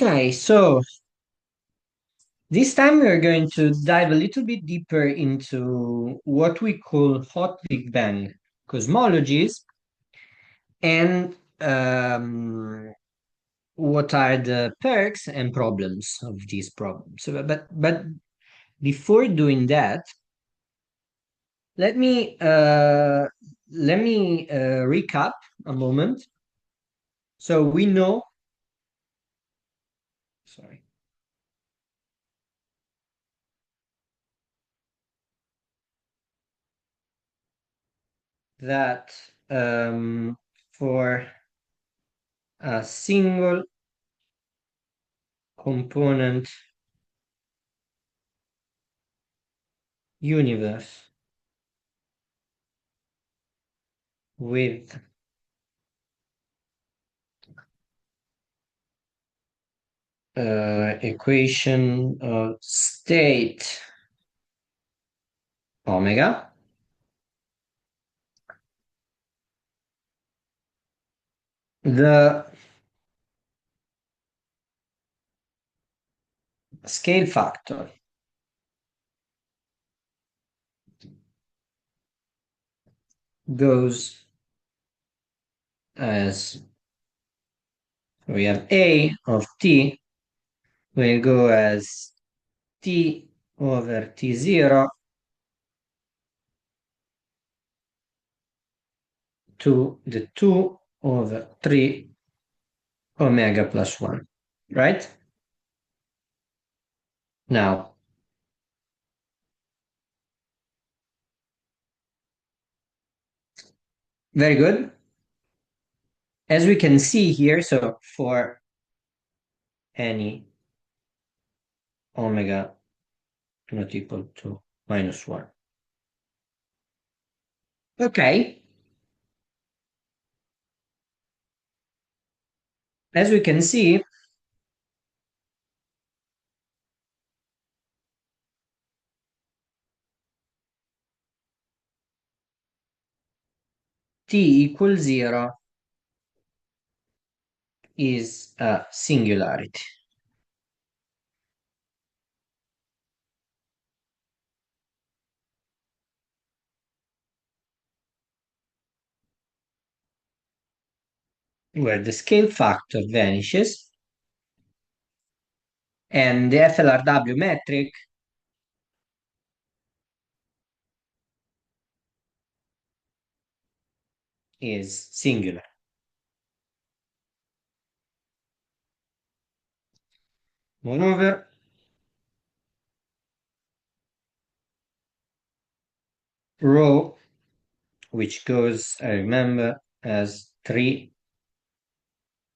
Okay, so this time we are going to dive a little bit deeper into what we call hot Big Bang cosmologies and what are the perks and problems of these problems. But before doing that, let me uh, let me recap a moment. So we know, sorry, that for a single component universe with equation of state omega, the scale factor goes as we have a of t will go as t over t zero to the 2 over 3 omega plus 1, right? Now, very good. As we can see here, so for any omega not equal to minus 1. Okay, as we can see, t equals 0 is a singularity. Where the scale factor vanishes and the FLRW metric is singular. 1 over rho, which goes, I remember, as 3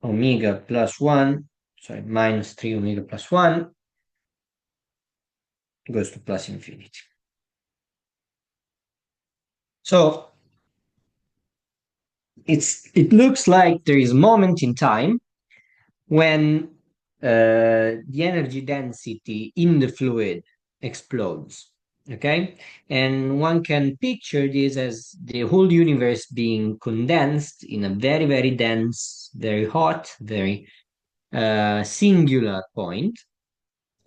omega plus 1, sorry, minus 3 omega plus 1, goes to plus infinity. So it looks like there is a moment in time when the energy density in the fluid explodes. Okay, and one can picture this as the whole universe being condensed in a very, very dense, very hot, very singular point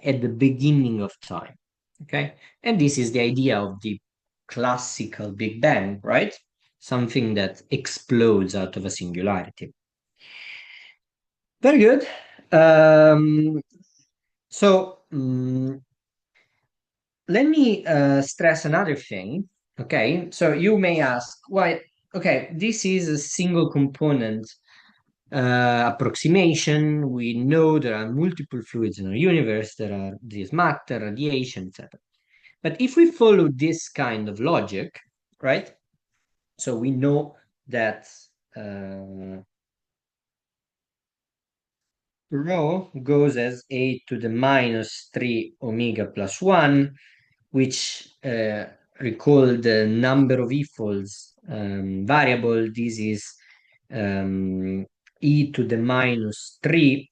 at the beginning of time. Okay, and this is the idea of the classical Big Bang, right? Something that explodes out of a singularity. Very good. Um, so let me stress another thing. Okay, so you may ask, why? Okay, this is a single component approximation. We know there are multiple fluids in our universe. There is matter, radiation, etc. But if we follow this kind of logic, right? So we know that uh, rho goes as a to the minus 3 omega plus 1, which recall the number of equals variable. This is e to the minus 3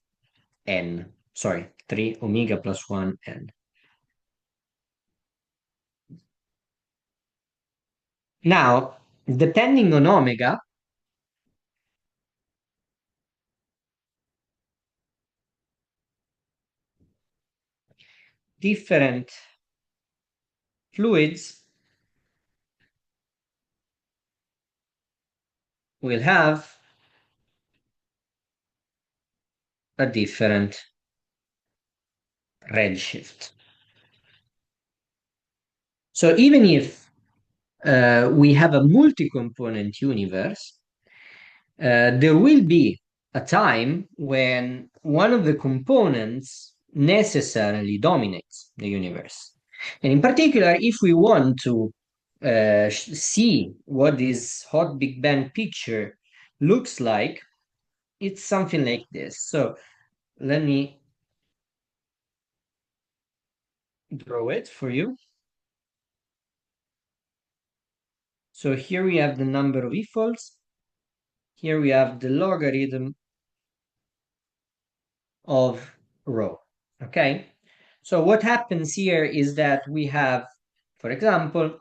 n. Sorry, 3 omega plus 1 n. Now, depending on omega, different fluids will have a different redshift. So even if we have a multi-component universe, there will be a time when one of the components necessarily dominates the universe. And in particular, if we want to see what this hot Big Bang picture looks like, it's something like this. So let me draw it for you. So here we have the number of e-folds. Here we have the logarithm of rho. Okay? So what happens here is that we have, for example,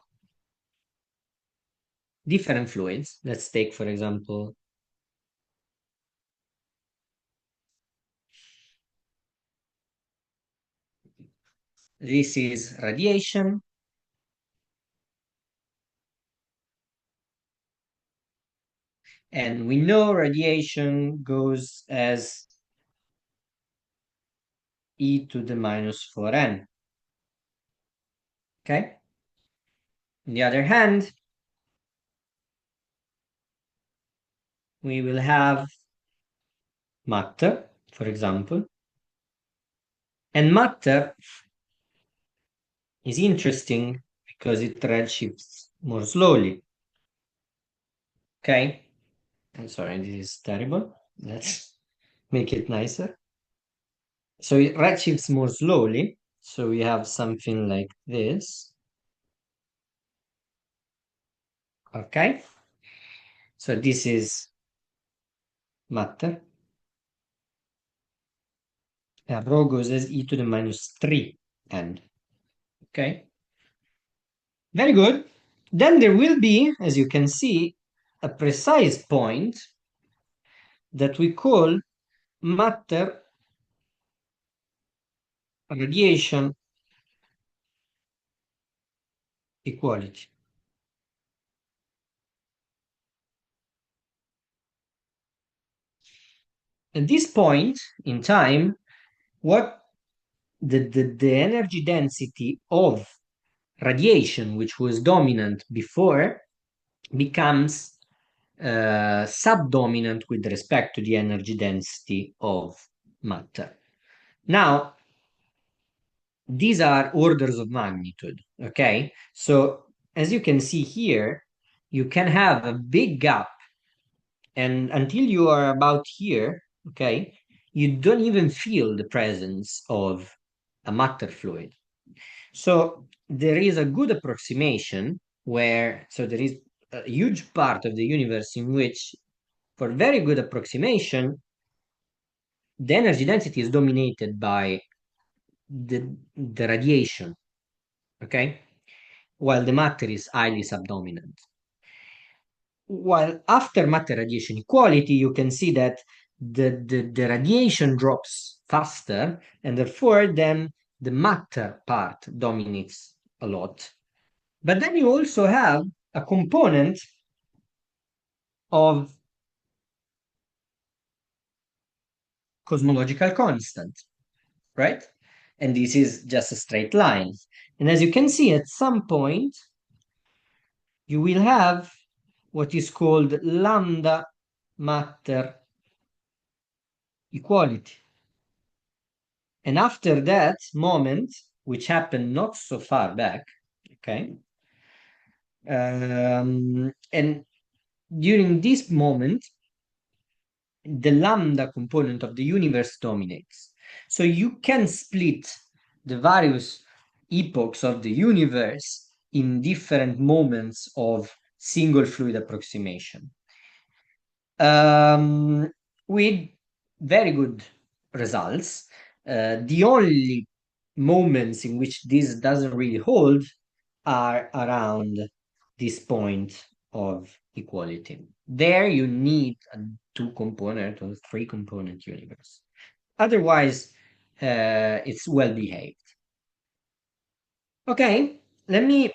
different fluids. Let's take, for example, this is radiation. And we know radiation goes as e to the minus 4n. Okay? On the other hand, we will have matter, for example. And matter is interesting because it redshifts more slowly. Okay? I'm sorry, this is terrible. Let's make it nicer. So it redshifts more slowly. So we have something like this. Okay? So this is matter. And rho goes as e to the minus 3n. Okay? Very good. Then there will be, as you can see, a precise point that we call matter radiation equality. At this point in time, what the energy density of radiation, which was dominant before, becomes subdominant with respect to the energy density of matter. Now, these are orders of magnitude, okay? So, as you can see here, you can have a big gap, and until you are about here, okay, you don't even feel the presence of a matter fluid. So there is a good approximation where, so there is a huge part of the universe in which, for very good approximation, the energy density is dominated by the radiation, okay? While the matter is highly subdominant. While after matter radiation equality, you can see that the radiation drops faster, and therefore then the matter part dominates a lot. But then you also have a component of cosmological constant, right? And this is just a straight line. And as you can see, at some point, you will have what is called lambda matter equality. And after that moment, which happened not so far back, okay, and during this moment, the lambda component of the universe dominates. So you can split the various epochs of the universe in different moments of single fluid approximation. With very good results. The only moments in which this doesn't really hold are around this point of equality. There you need a two-component or three-component universe. Otherwise, it's well behaved. Okay, let me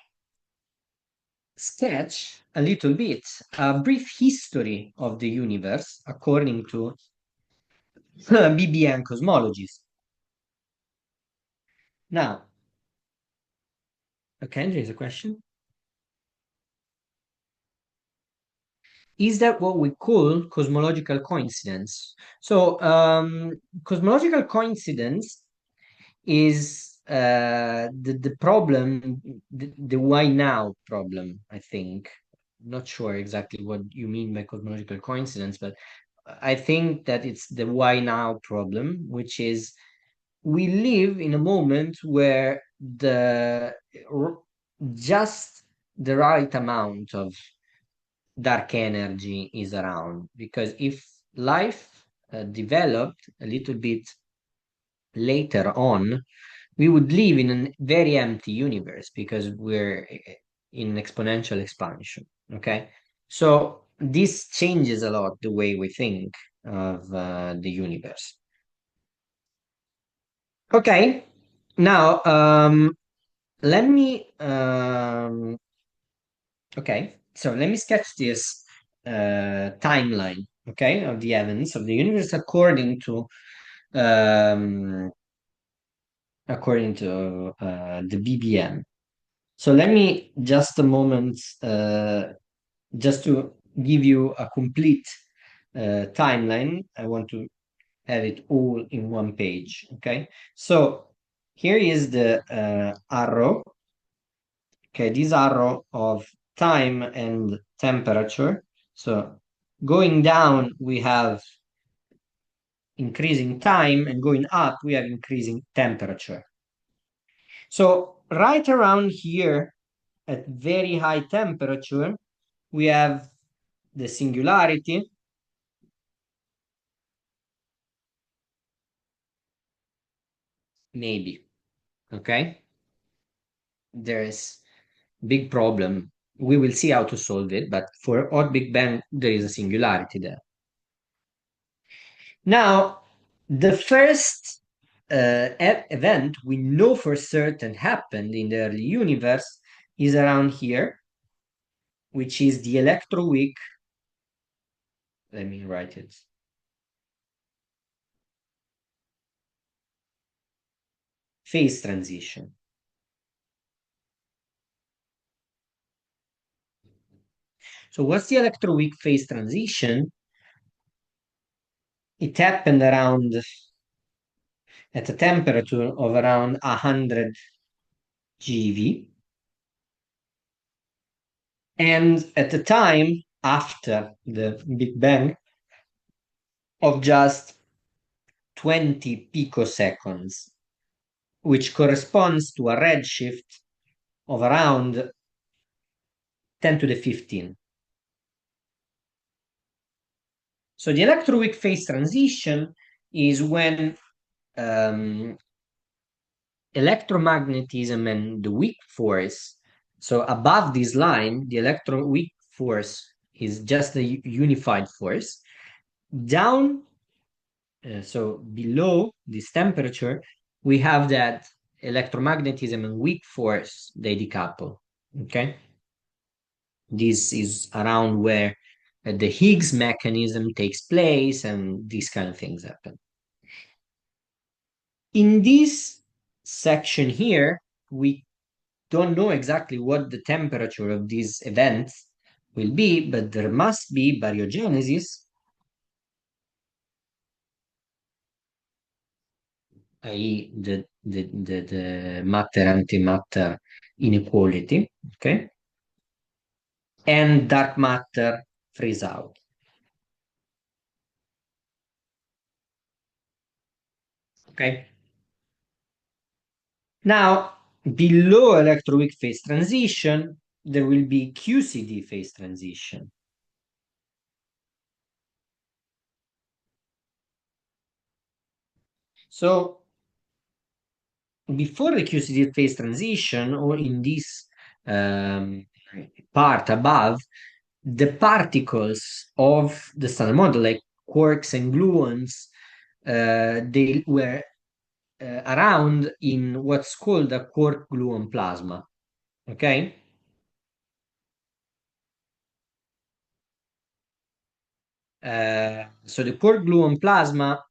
sketch a little bit a brief history of the universe according to BBN cosmologies. Now, okay, there is a question. Is that what we call cosmological coincidence? So, cosmological coincidence is the problem, the why now problem, I think. Not sure exactly what you mean by cosmological coincidence, but I think that it's the why now problem, which is we live in a moment where r- just the right amount of dark energy is around. Because if life developed a little bit later on, we would live in a very empty universe because we're in exponential expansion. Okay. So this changes a lot the way we think of the universe. Okay. Now, let me, okay. So let me sketch this timeline, okay, of the events of the universe um, according to the BBM. So let me just a moment, just to give you a complete timeline. I want to have it all in one page. Okay. So here is the arrow. Okay, this arrow of time and temperature. So going down, we have increasing time, and going up, we have increasing temperature. So right around here, at very high temperature, we have the singularity, maybe. Okay, there's big problem. We will see how to solve it, but for odd Big Bang, there is a singularity there. Now, the first event we know for certain happened in the early universe is around here, which is the electroweak. Let me write it. Phase transition. So, what's the electroweak phase transition? It happened around at a temperature of around 100 GeV. And at the time after the Big Bang of just 20 picoseconds, which corresponds to a redshift of around 10 to the 15. So the electroweak phase transition is when um, electromagnetism and the weak force, so above this line, the electroweak force is just a unified force. Down, so below this temperature, we have that electromagnetism and weak force, they decouple. Okay. This is around where the Higgs mechanism takes place and these kind of things happen. In this section here, we don't know exactly what the temperature of these events will be, but there must be baryogenesis, i.e. the matter-antimatter inequality, okay? And dark matter freeze out. Okay. Now, below electroweak phase transition, there will be QCD phase transition. So before the QCD phase transition, or in this um, part above, the particles of the standard model, like quarks and gluons, they were around in what's called a quark gluon plasma. Okay? So the quark gluon plasma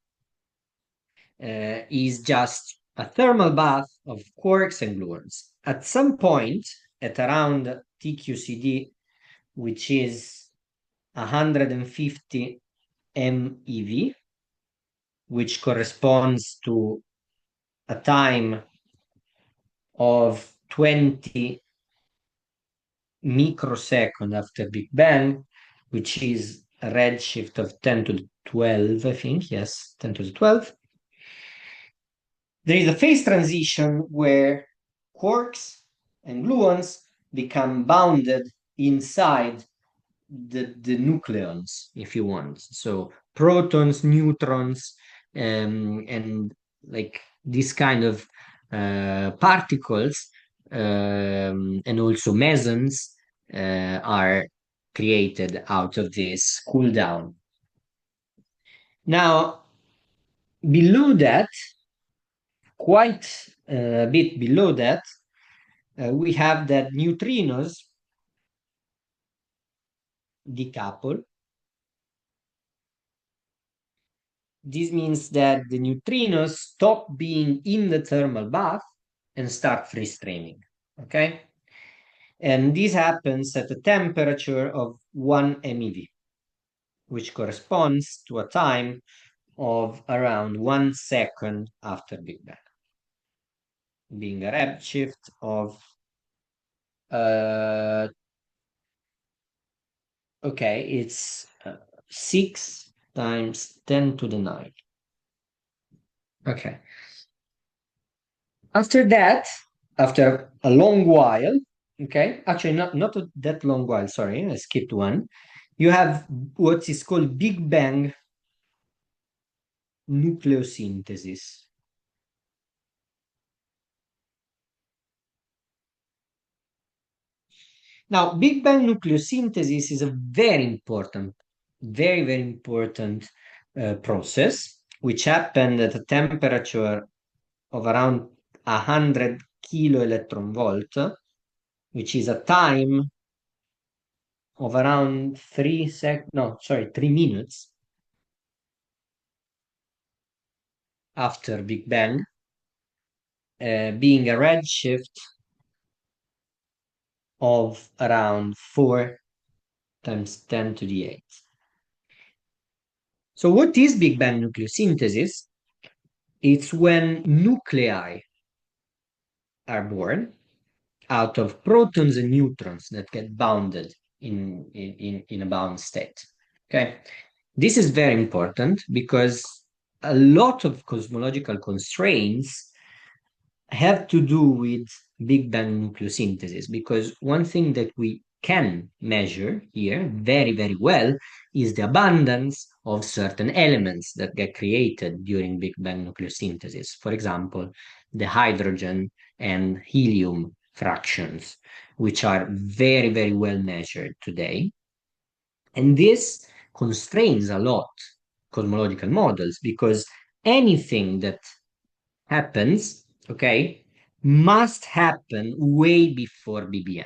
is just a thermal bath of quarks and gluons. At some point, at around TQCD, which is 150 MeV, which corresponds to a time of 20 microsecond after Big Bang, which is a redshift of 10 to the 12, I think. Yes, 10 to the 12. There is a phase transition where quarks and gluons become bounded inside the nucleons, if you want. So protons, neutrons, and like this kind of particles, and also mesons are created out of this cool down. Now, below that, quite a bit below that, we have that neutrinos decouple. This means that the neutrinos stop being in the thermal bath and start free streaming. Okay? And this happens at a temperature of 1 MeV, which corresponds to a time of around 1 second after Big Bang, being a redshift of okay, it's 6 times 10 to the 9. Okay. After that, after a long while, okay, actually not that long while, sorry, I skipped one. You have what is called Big Bang nucleosynthesis. Now, Big Bang nucleosynthesis is a very important, very important process, which happened at a temperature of around 100 kilo electron volt, which is a time of around 3 minutes after Big Bang, being a redshift of around 4 times 10 to the 8. So what is Big Bang nucleosynthesis? It's when nuclei are born out of protons and neutrons that get bounded in a bound state. Okay, this is very important because a lot of cosmological constraints have to do with Big Bang nucleosynthesis, because one thing that we can measure here very well is the abundance of certain elements that get created during Big Bang nucleosynthesis. For example, the hydrogen and helium fractions, which are very well measured today. And this constrains a lot cosmological models, because anything that happens, okay, must happen way before BBN.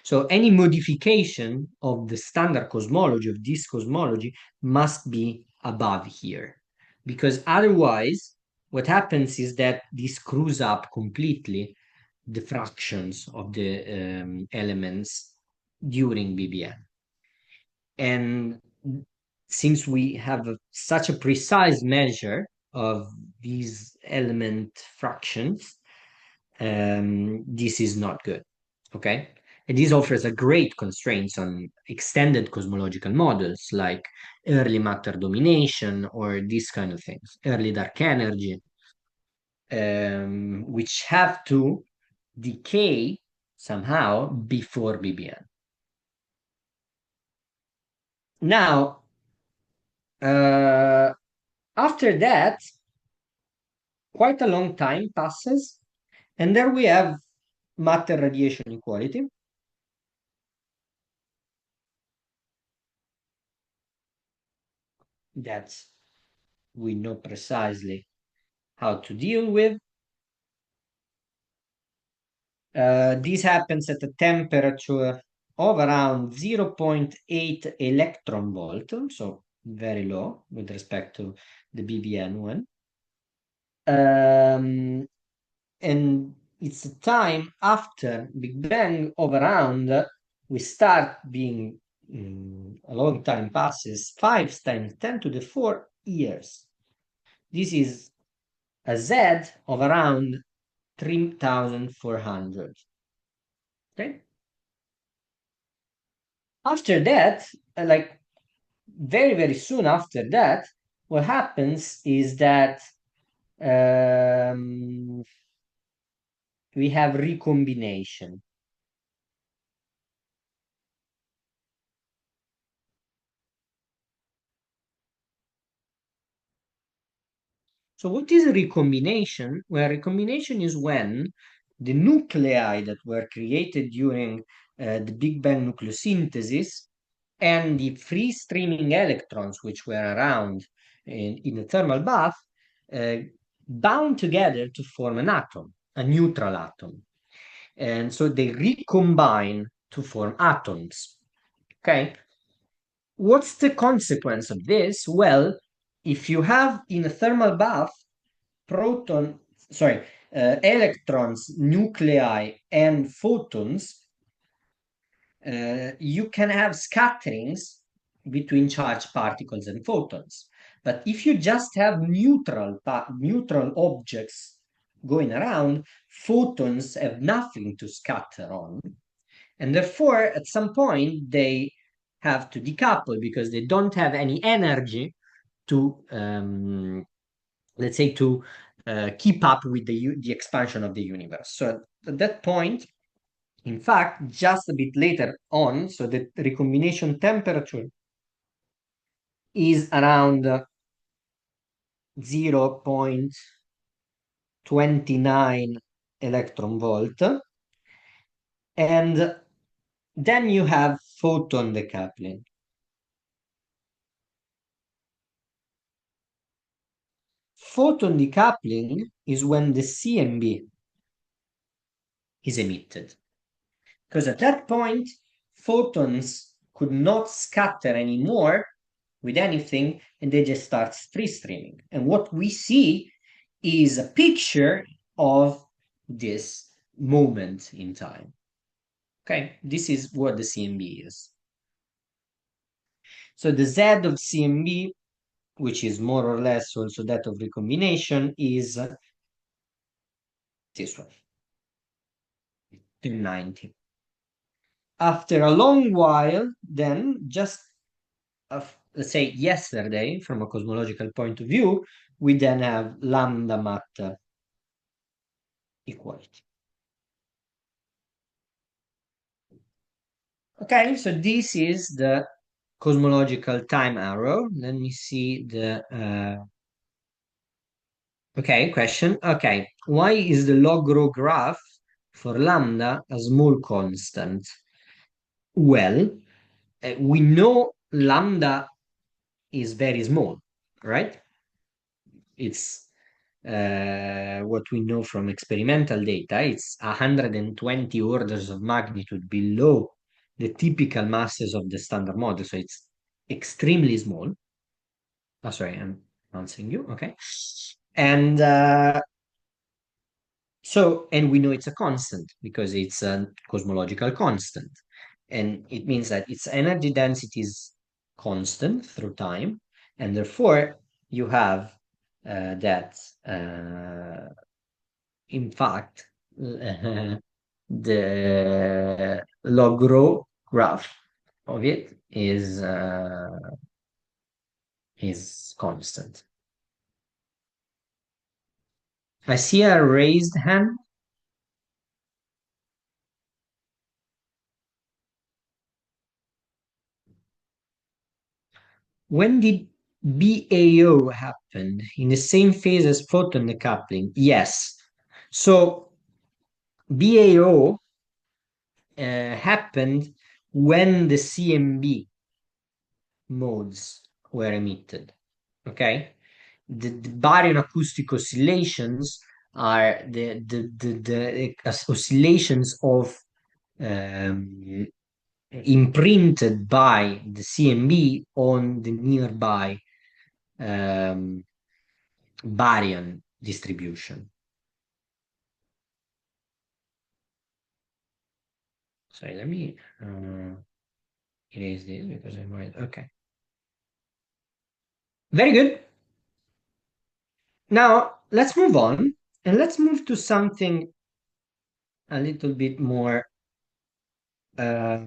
So any modification of the standard cosmology, of this cosmology, must be above here. Because otherwise, what happens is that this screws up completely the fractions of the elements during BBN. And since we have such a precise measure of these element fractions, this is not good. Okay. And this offers a great constraints on extended cosmological models like early matter domination or these kind of things, early dark energy, which have to decay somehow before BBN. Now, after that, quite a long time passes, and there we have matter radiation equality. That we know precisely how to deal with. This happens at a temperature of around 0.8 electron volt, so very low with respect to the BBN one. And it's a time after Big Bang of around, we start being, a long time passes, 5 times 10 to the 4 years. This is a Z of around 3,400. Okay. After that, like very, very soon after that, what happens is that um, we have recombination. So what is a recombination? Well, recombination is when the nuclei that were created during the Big Bang nucleosynthesis and the free streaming electrons which were around in the thermal bath uh, bound together to form an atom, a neutral atom. And so they recombine to form atoms. Okay. What's the consequence of this? Well, if you have in a thermal bath proton, sorry, electrons, nuclei, and photons, you can have scatterings between charged particles and photons. But if you just have neutral objects going around, photons have nothing to scatter on. And therefore, at some point, they have to decouple because they don't have any energy to, let's say, to keep up with the expansion of the universe. So at that point, in fact, just a bit later on, so the recombination temperature is around 0.29 electron volt. And then you have photon decoupling. Photon decoupling is when the CMB is emitted. Because at that point, photons could not scatter anymore with anything and they just start free streaming. And what we see is a picture of this moment in time. Okay, this is what the CMB is. So the Z of CMB, which is more or less also that of recombination, is this one, 290. After a long while, then just let's say yesterday, from a cosmological point of view, we then have lambda matter equality. Okay, so this is the cosmological time arrow. Let me see the okay question. Okay, why is the log rho graph for lambda a small constant? Well, we know lambda is very small, right? It's what we know from experimental data. It's 120 orders of magnitude below the typical masses of the standard model. So it's extremely small. Oh, sorry, I'm answering you. Okay. And and we know it's a constant because it's a cosmological constant. And it means that its energy density is constant through time. And therefore, you have that, in fact, the log rho graph of it is constant. I see a raised hand. When did BAO happen? In the same phase as photon decoupling? Yes. So BAO happened when the CMB modes were emitted. Okay. the baryon acoustic oscillations are the oscillations of um, imprinted by the CMB on the nearby um, baryon distribution. Sorry, let me erase this because I might. Okay, very good. Now let's move on and let's move to something a little bit more uh,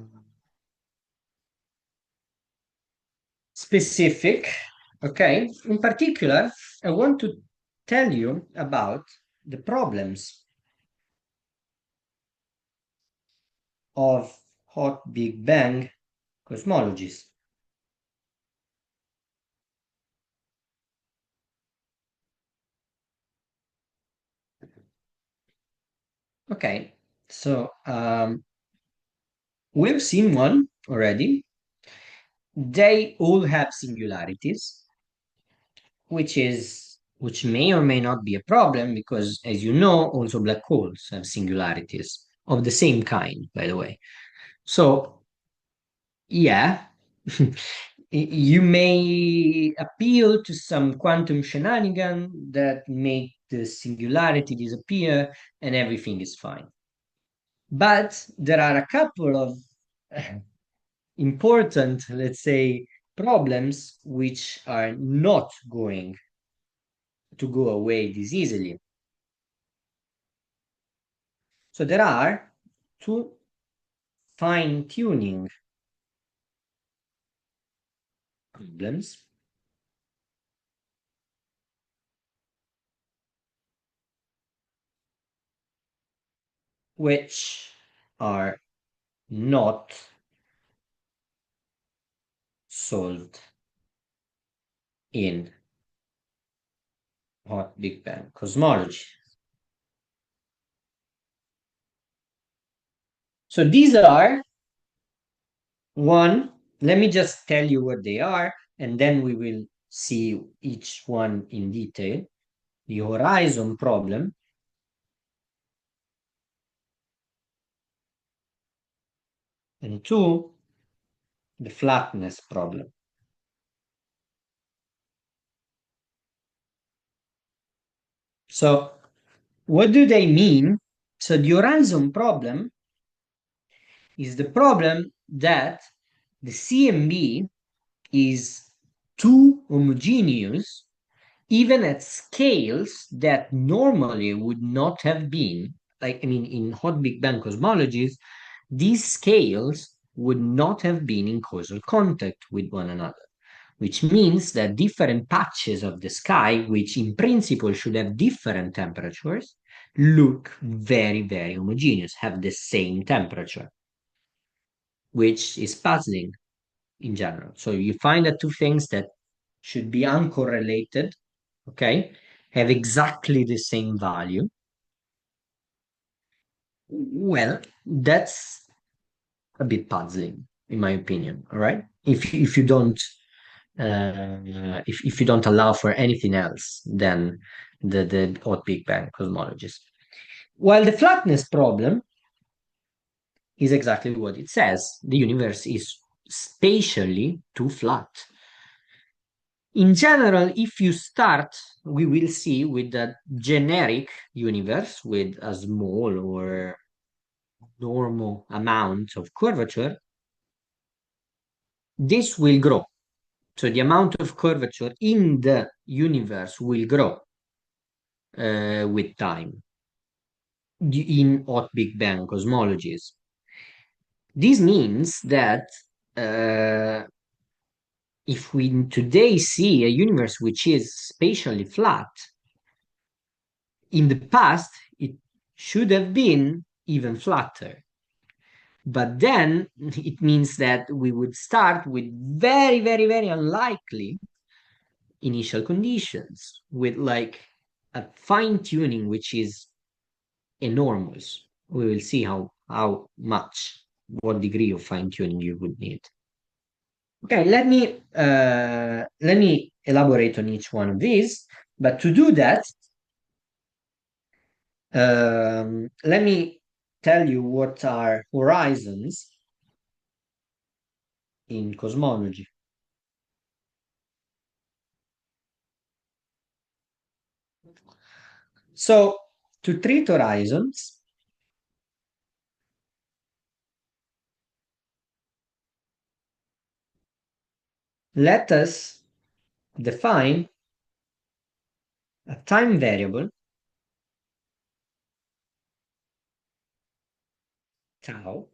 specific. Okay, in particular, I want to tell you about the problems of hot Big Bang cosmologies. Okay, so we've seen one already. They all have singularities, which may or may not be a problem because, as you know, also black holes have singularities of the same kind, by the way. So, yeah, you may appeal to some quantum shenanigan that make the singularity disappear and everything is fine. But there are a couple of important, let's say, problems which are not going to go away this easily. So there are two fine tuning problems which are not solved in hot Big Bang cosmology. So these are one, let me just tell you what they are, and then we will see each one in detail. The horizon problem, and two, the flatness problem. So what do they mean? So the horizon problem is the problem that the CMB is too homogeneous even at scales that normally would not have been, like, I mean, in hot Big Bang cosmologies, these scales would not have been in causal contact with one another, which means that different patches of the sky, which in principle should have different temperatures, look very, very homogeneous, have the same temperature, which is puzzling in general. So you find that two things that should be uncorrelated, okay, have exactly the same value. Well, that's a bit puzzling, in my opinion. All right, if you don't if you don't allow for anything else than the hot Big Bang cosmologies. While the flatness problem is exactly what it says. The universe is spatially too flat. In general, if you start, we will see with a generic universe with a small or normal amount of curvature, this will grow. So the amount of curvature in the universe will grow with time in hot Big Bang cosmologies. This means that uh, if we today see a universe which is spatially flat, in the past it should have been even flatter. But then it means that we would start with very, very, very unlikely initial conditions with like a fine tuning which is enormous. We will see how much, what degree of fine tuning you would need. Okay, let me elaborate on each one of these. But to do that, let me tell you what are horizons in cosmology. So, to treat horizons, let us define a time variable, tau,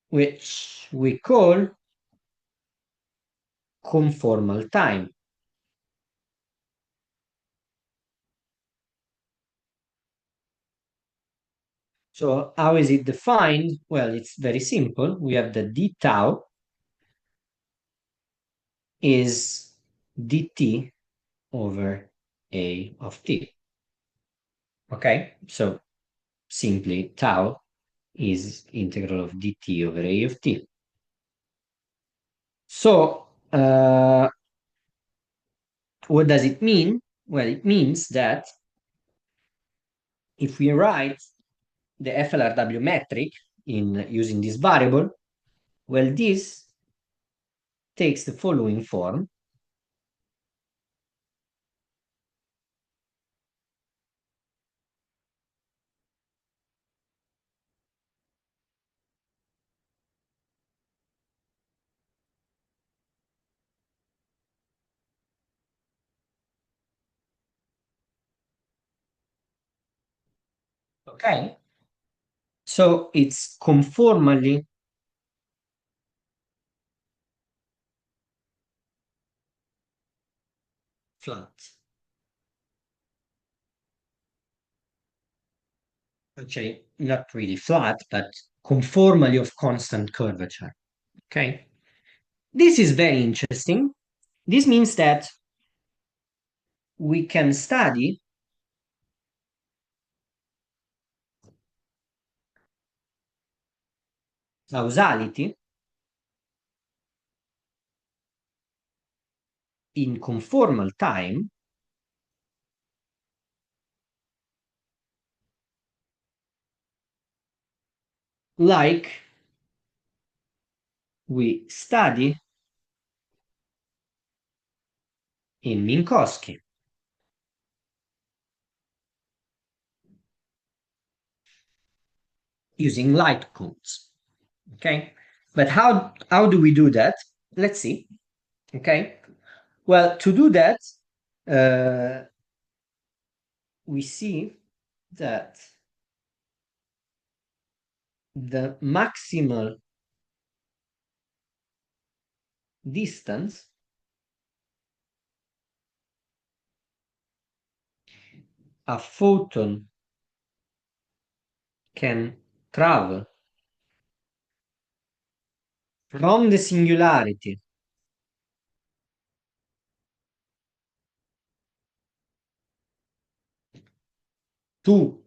which we call conformal time. So how is it defined? Well, it's very simple. We have the d tau is dt over a of t. Okay, so simply tau is integral of dt over a of t. So what does it mean? Well, it means that if we write the FLRW metric in using this variable, well, this takes the following form. Okay, so it's conformally flat. Actually, not really flat, but conformally of constant curvature. Okay, this is very interesting. This means that we can study causality in conformal time like we study in Minkowski using light codes. Okay, but how do we do that? Let's see. Okay, well, to do that, uh, we see that the maximal distance a photon can travel from the singularity to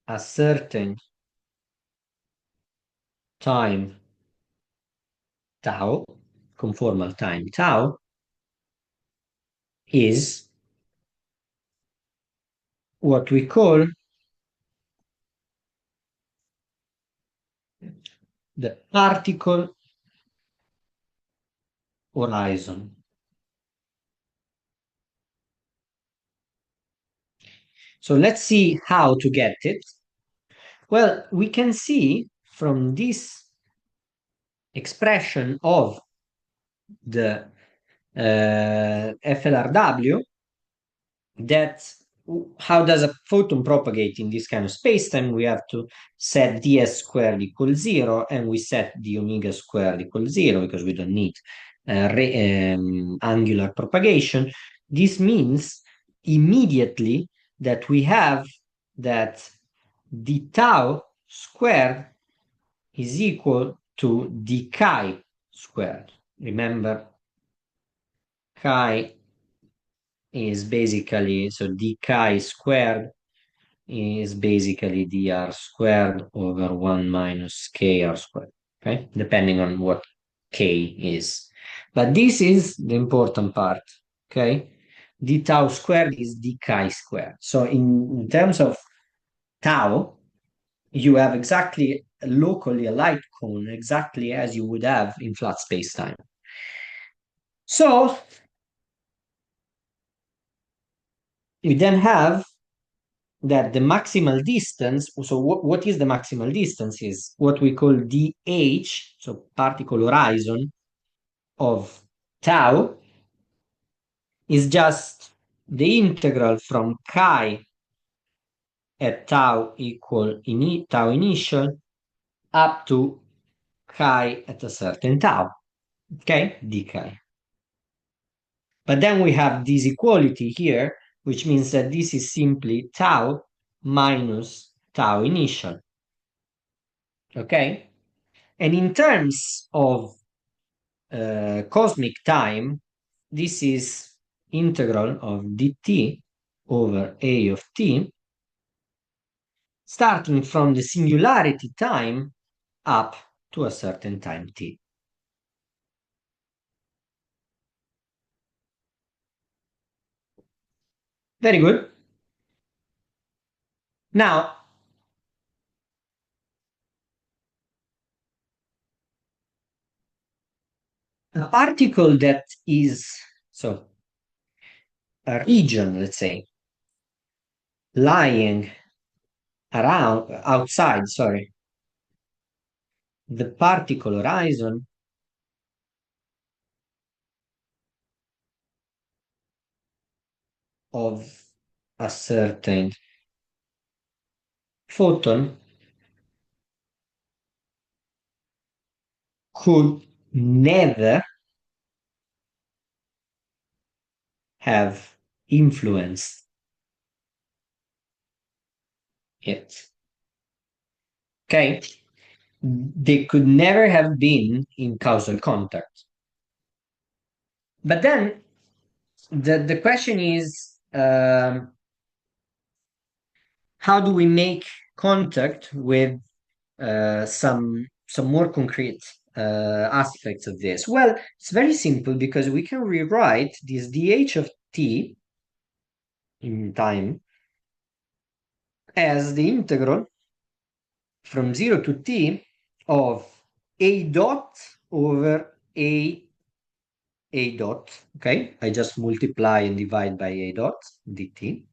a certain time tau, conformal time tau, is what we call the particle horizon. So let's see how to get it. Well, we can see from this expression of the FLRW that how does a photon propagate in this kind of spacetime? We have to set ds squared equals 0 and we set d omega squared equals 0 because we don't need angular propagation. This means immediately that we have that d tau squared is equal to d chi squared. Remember, chi is basically, so d chi squared is basically dr squared over 1 minus k r squared, okay? Depending on what k is. But this is the important part, okay? D tau squared is d chi squared. So in terms of tau, you have exactly locally a light cone, exactly as you would have in flat space-time. So you then have that the maximal distance, so what is the maximal distance is what we call dh, so particle horizon of tau, is just the integral from chi at tau equal tau initial up to chi at a certain tau, okay, d chi. But then we have this equality here, which means that this is simply tau minus tau initial, okay? And in terms of cosmic time, this is integral of dt over a of t, starting from the singularity time up to a certain time t. Very good. Now, a particle that is, so a region, let's say, lying around, outside, sorry, the particle horizon of a certain photon could never have influenced it. Okay? They could never have been in causal contact. But then the question is, how do we make contact with some more concrete aspects of this? Well, it's very simple because we can rewrite this dh of t in time as the integral from 0 to t of a dot over a dot. Okay, I just multiply and divide by a dot dt.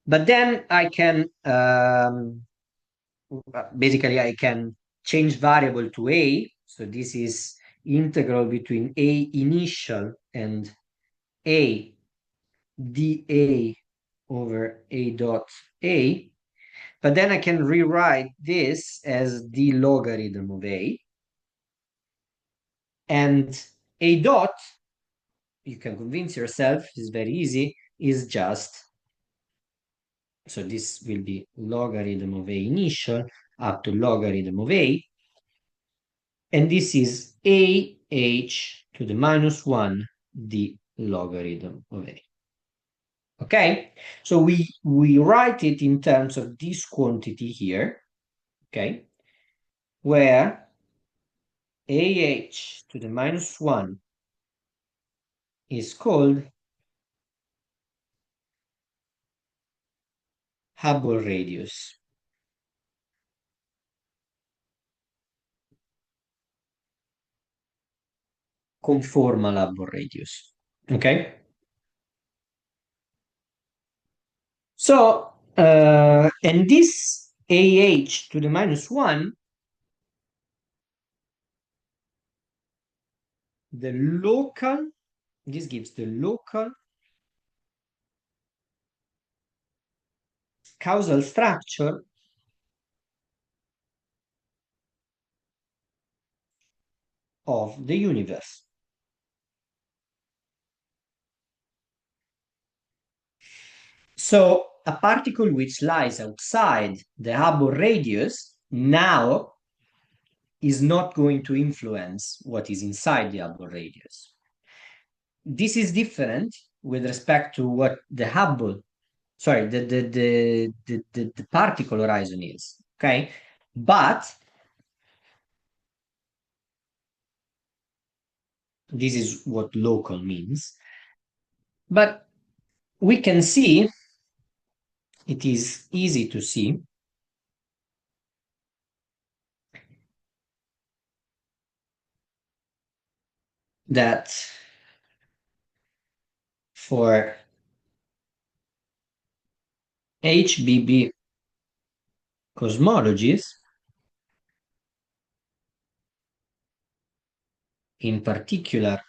But then I can basically I can change variable to a. So this is integral between a initial and a dA over a dot a. But then I can rewrite this as the logarithm of a. And a dot, you can convince yourself, is very easy, is just, so this will be logarithm of a initial up to logarithm of a. And this is ah to the minus 1 the logarithm of a. Okay? So we write it in terms of this quantity here, okay? Where ah to the minus 1 is called Hubble radius. Conformal Hubble radius. Okay? So, and this ah to the minus 1, the local, this gives the local causal structure of the universe. So a particle which lies outside the Hubble radius now is not going to influence what is inside the Hubble radius. This is different with respect to what the Hubble, sorry, the particle horizon is, okay? But This is what local means. But we can see, it is easy to see that for HBB cosmologies, in particular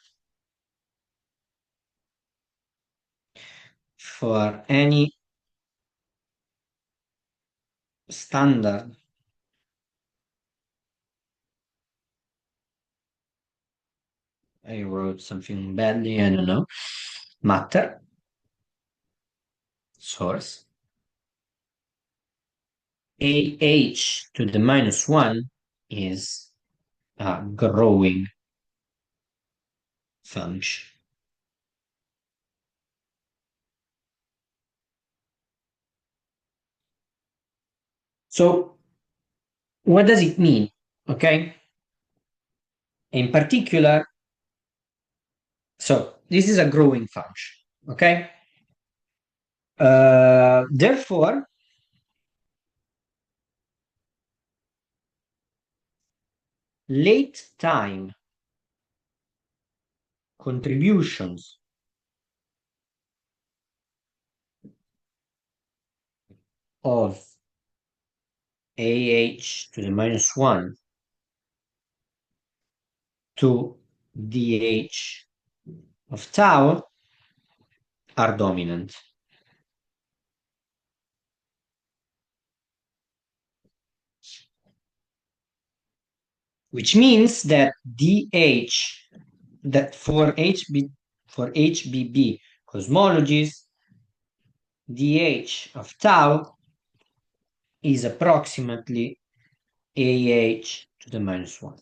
for any standard I wrote something badly, I don't know, matter source, AH to the minus 1 is a growing function. So what does it mean? Okay. In particular, so this is a growing function. Okay. Therefore, late time contributions of AH to the minus 1 to DH of tau are dominant. Which means that DH, that for HBB cosmologies, DH of tau is approximately AH to the minus 1.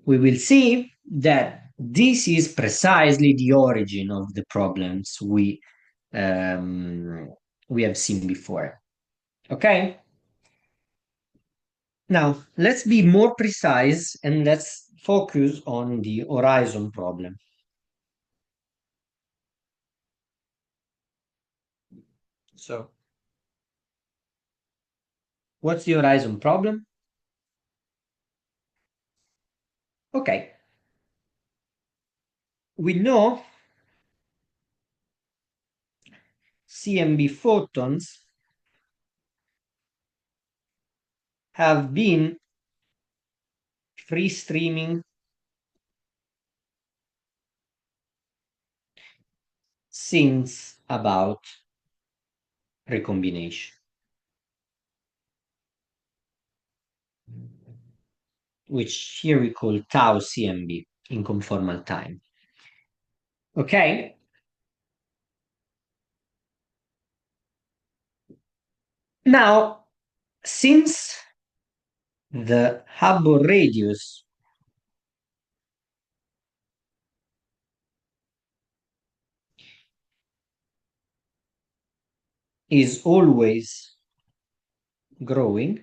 We will see that this is precisely the origin of the problems we have seen before. Okay? Now, let's be more precise and let's focus on the horizon problem. So, what's the horizon problem? Okay, we know CMB photons have been free streaming since about recombination, which here we call tau CMB in conformal time. Okay? Now, since the Hubble radius is always growing,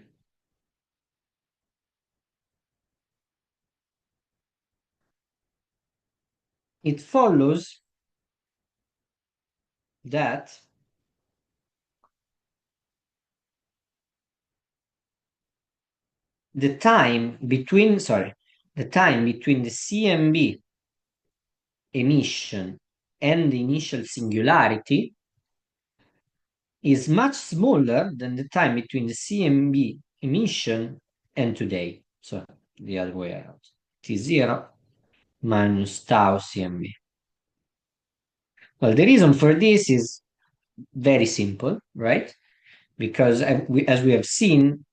it follows that the time between the CMB emission and the initial singularity is much smaller than the time between the CMB emission and today. So the other way around. T0 minus tau CMB. Well, the reason for this is very simple, right? Because as we have seen,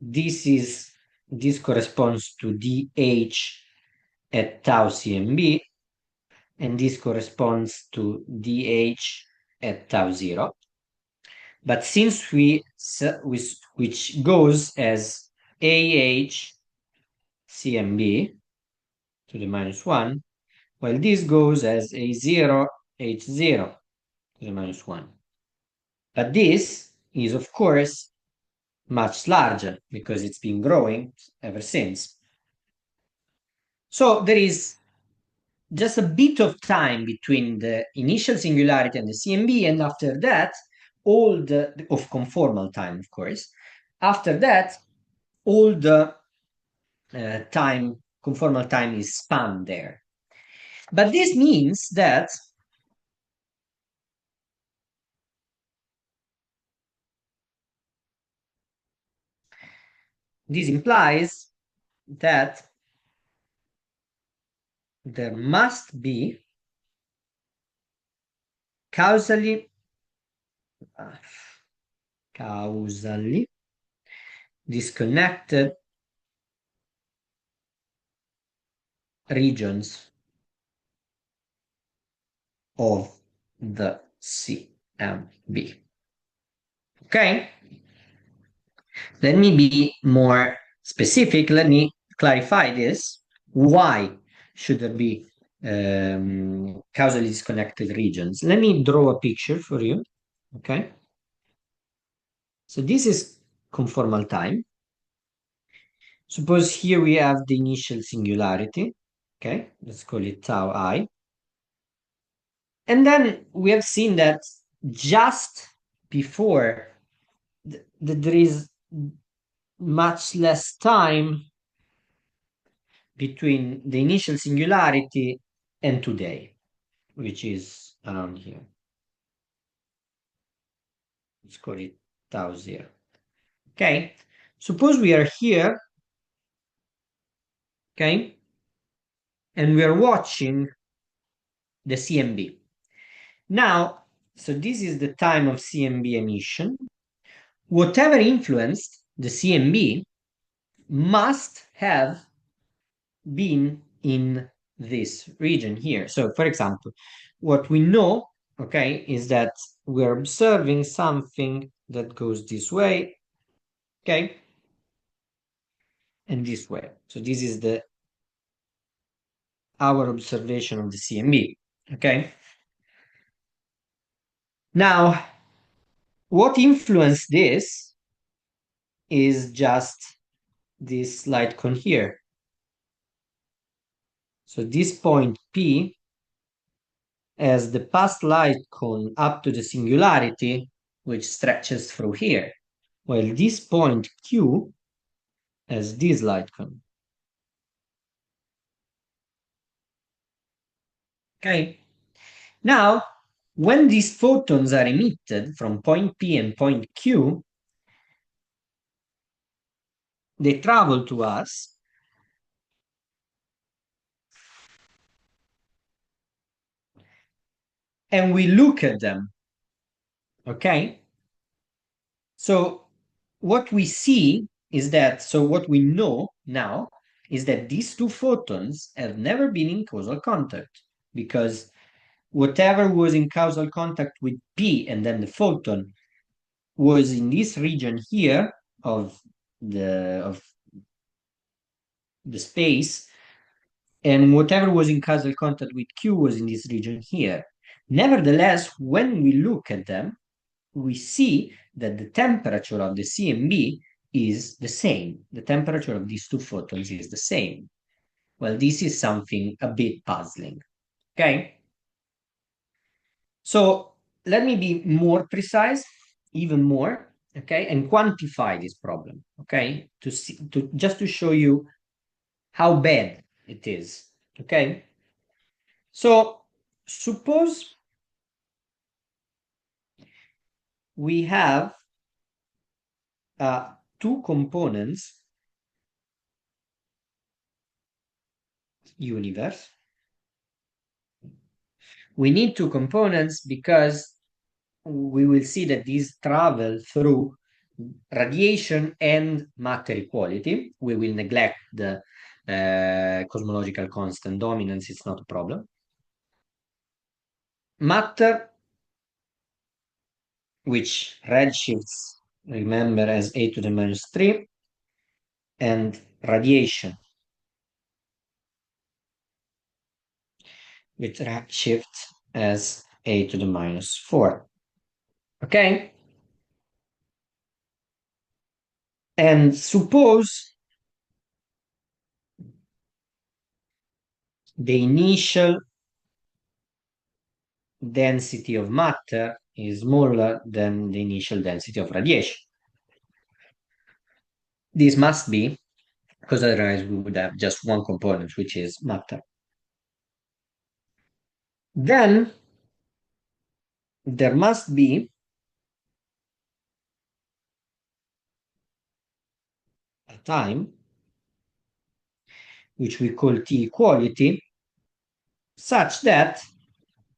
this corresponds to dH at tau CMB, and this corresponds to dH at tau 0. But since which goes as AH CMB to the minus 1, while this goes as A0 H0 to the minus 1. But this is, of course, much larger because it's been growing ever since. So there is just a bit of time between the initial singularity and the CMB, and after that, all the of conformal time, of course. After that, all the time, conformal time is spanned there. But this means that this implies that there must be causally causally disconnected regions of the CMB. Okay? Let me be more specific. Let me clarify this. Why should there be causally disconnected regions? Let me draw a picture for you. Okay. So this is conformal time. Suppose here we have the initial singularity. Okay. Let's call it tau I. And then we have seen that just before there is much less time between the initial singularity and today, which is around here. Let's call it tau zero. Okay, suppose we are here, okay, and we are watching the CMB. Now, so this is the time of CMB emission. Whatever influenced the CMB must have been in this region here. So, for example, what we know, okay, is that we're observing something that goes this way, okay, and this way. So this is the our observation of the CMB, okay. Now, what influenced this is just this light cone here. So this point P as the past light cone up to the singularity, which stretches through here, while this point Q has this light cone. Okay. Now, when these photons are emitted from point P and point Q, they travel to us and we look at them. Okay. So what we see is that, so what we know now is that these two photons have never been in causal contact because whatever was in causal contact with P and then the photon was in this region here of the space, and whatever was in causal contact with Q was in this region here. Nevertheless, when we look at them, we see that the temperature of the CMB is the same. The temperature of these two photons is the same. Well, this is something a bit puzzling. Okay? So let me be more precise, even more, okay, and quantify this problem, okay, to see, to just to show you how bad it is, okay. So suppose we have two components universe. We need two components because we will see that these travel through radiation and matter equality. We will neglect the cosmological constant dominance, it's not a problem. Matter, which redshifts, remember, as a to the minus 3, and radiation, which redshifts as a to the minus 4. Okay? And suppose the initial density of matter is smaller than the initial density of radiation. This must be because otherwise we would have just one component, which is matter. Then there must be a time, which we call T equality, such that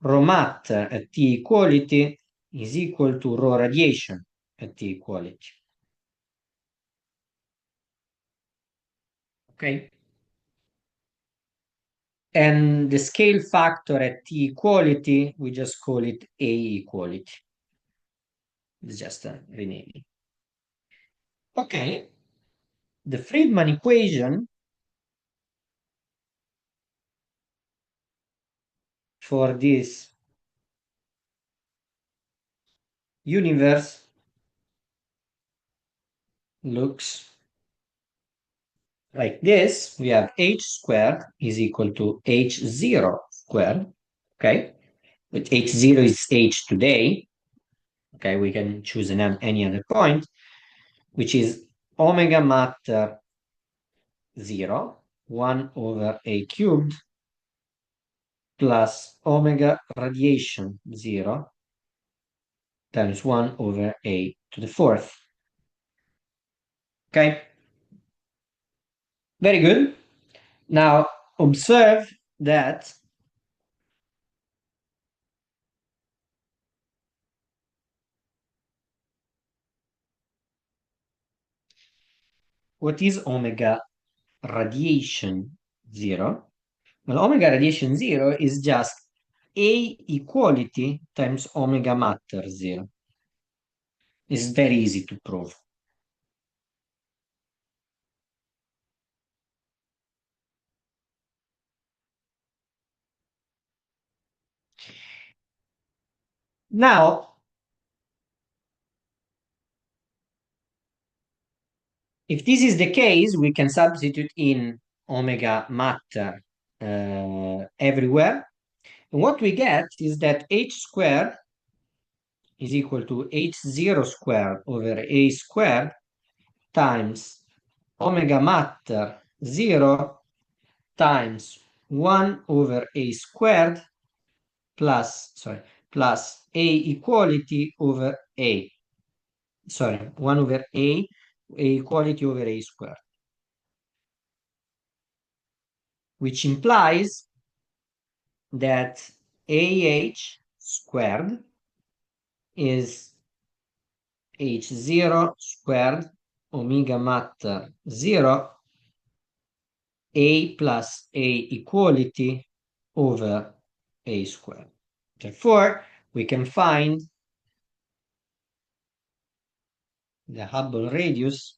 rho matter at T equality is equal to rho radiation at T equality. Okay? And the scale factor at T equality, we just call it A equality. It's just a renaming. Okay. The Friedman equation for this universe looks like this. We have h squared is equal to h0 squared, okay? But h0 is h today, okay? We can choose any other point, which is omega matter 0, 1 over a cubed, plus omega radiation 0 times 1 over a to the fourth. Okay? Very good. Now, observe that what is omega radiation 0? Well, omega radiation 0 is just A equality times omega matter 0. It's very easy to prove. Now, if this is the case, we can substitute in omega matter everywhere. And what we get is that h squared is equal to h0 squared over a squared times omega matter 0 times 1 over a squared plus a equality over a. Sorry, 1 over a equality over a squared. Which implies that AH squared is H0 squared omega matter 0 A plus A equality over A squared. Therefore, we can find the Hubble radius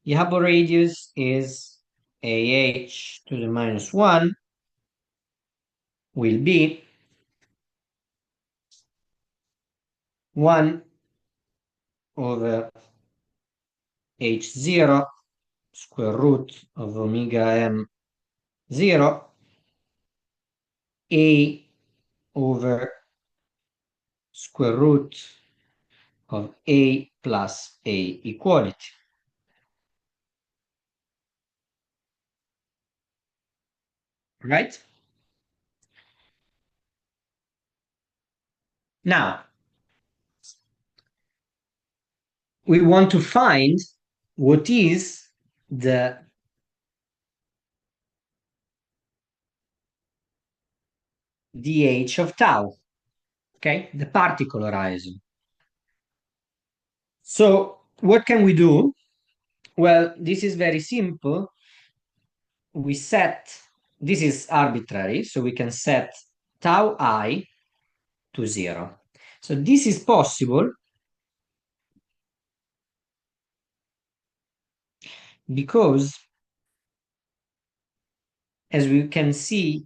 The Hubble radius is AH to the minus 1 will be 1 over H0 square root of omega m 0 A over square root of A plus A equality. Right? Now, we want to find what is the dH of tau, okay? The particle horizon. So what can we do? Well, this is very simple. We set, this is arbitrary, so we can set tau I to 0. So this is possible because, as we can see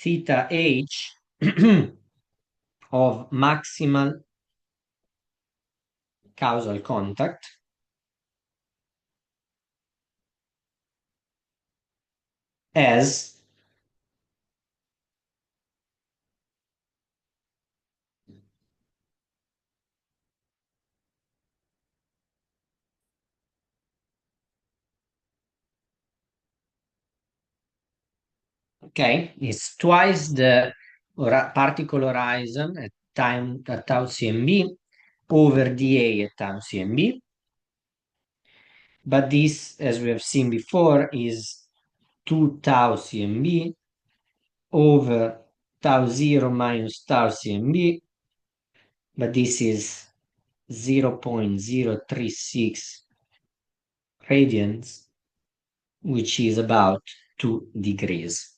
theta h of maximal causal contact as okay, it's twice the particle horizon at time at tau cmb over dA at tau cmb. But this, as we have seen before, is 2 tau cmb over tau 0 minus tau cmb, but this is 0.036 radians, which is about 2 degrees.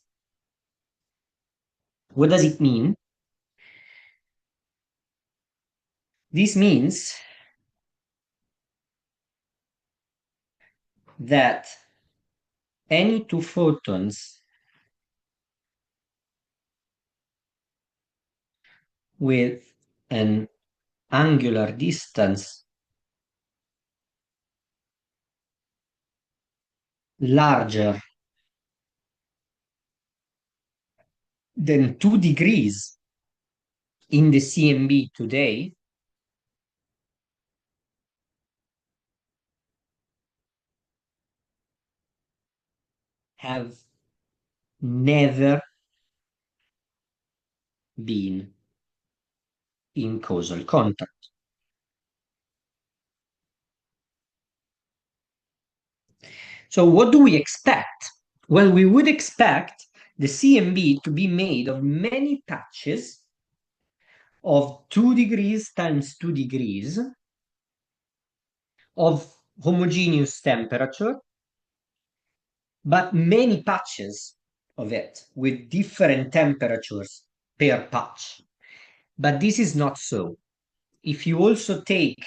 What does it mean? This means that any two photons with an angular distance larger than 2 degrees in the CMB today have never been in causal contact. So, what do we expect? Well, we would expect the CMB to be made of many patches of 2 degrees times 2 degrees of homogeneous temperature, but many patches of it with different temperatures per patch. But this is not so. If you also take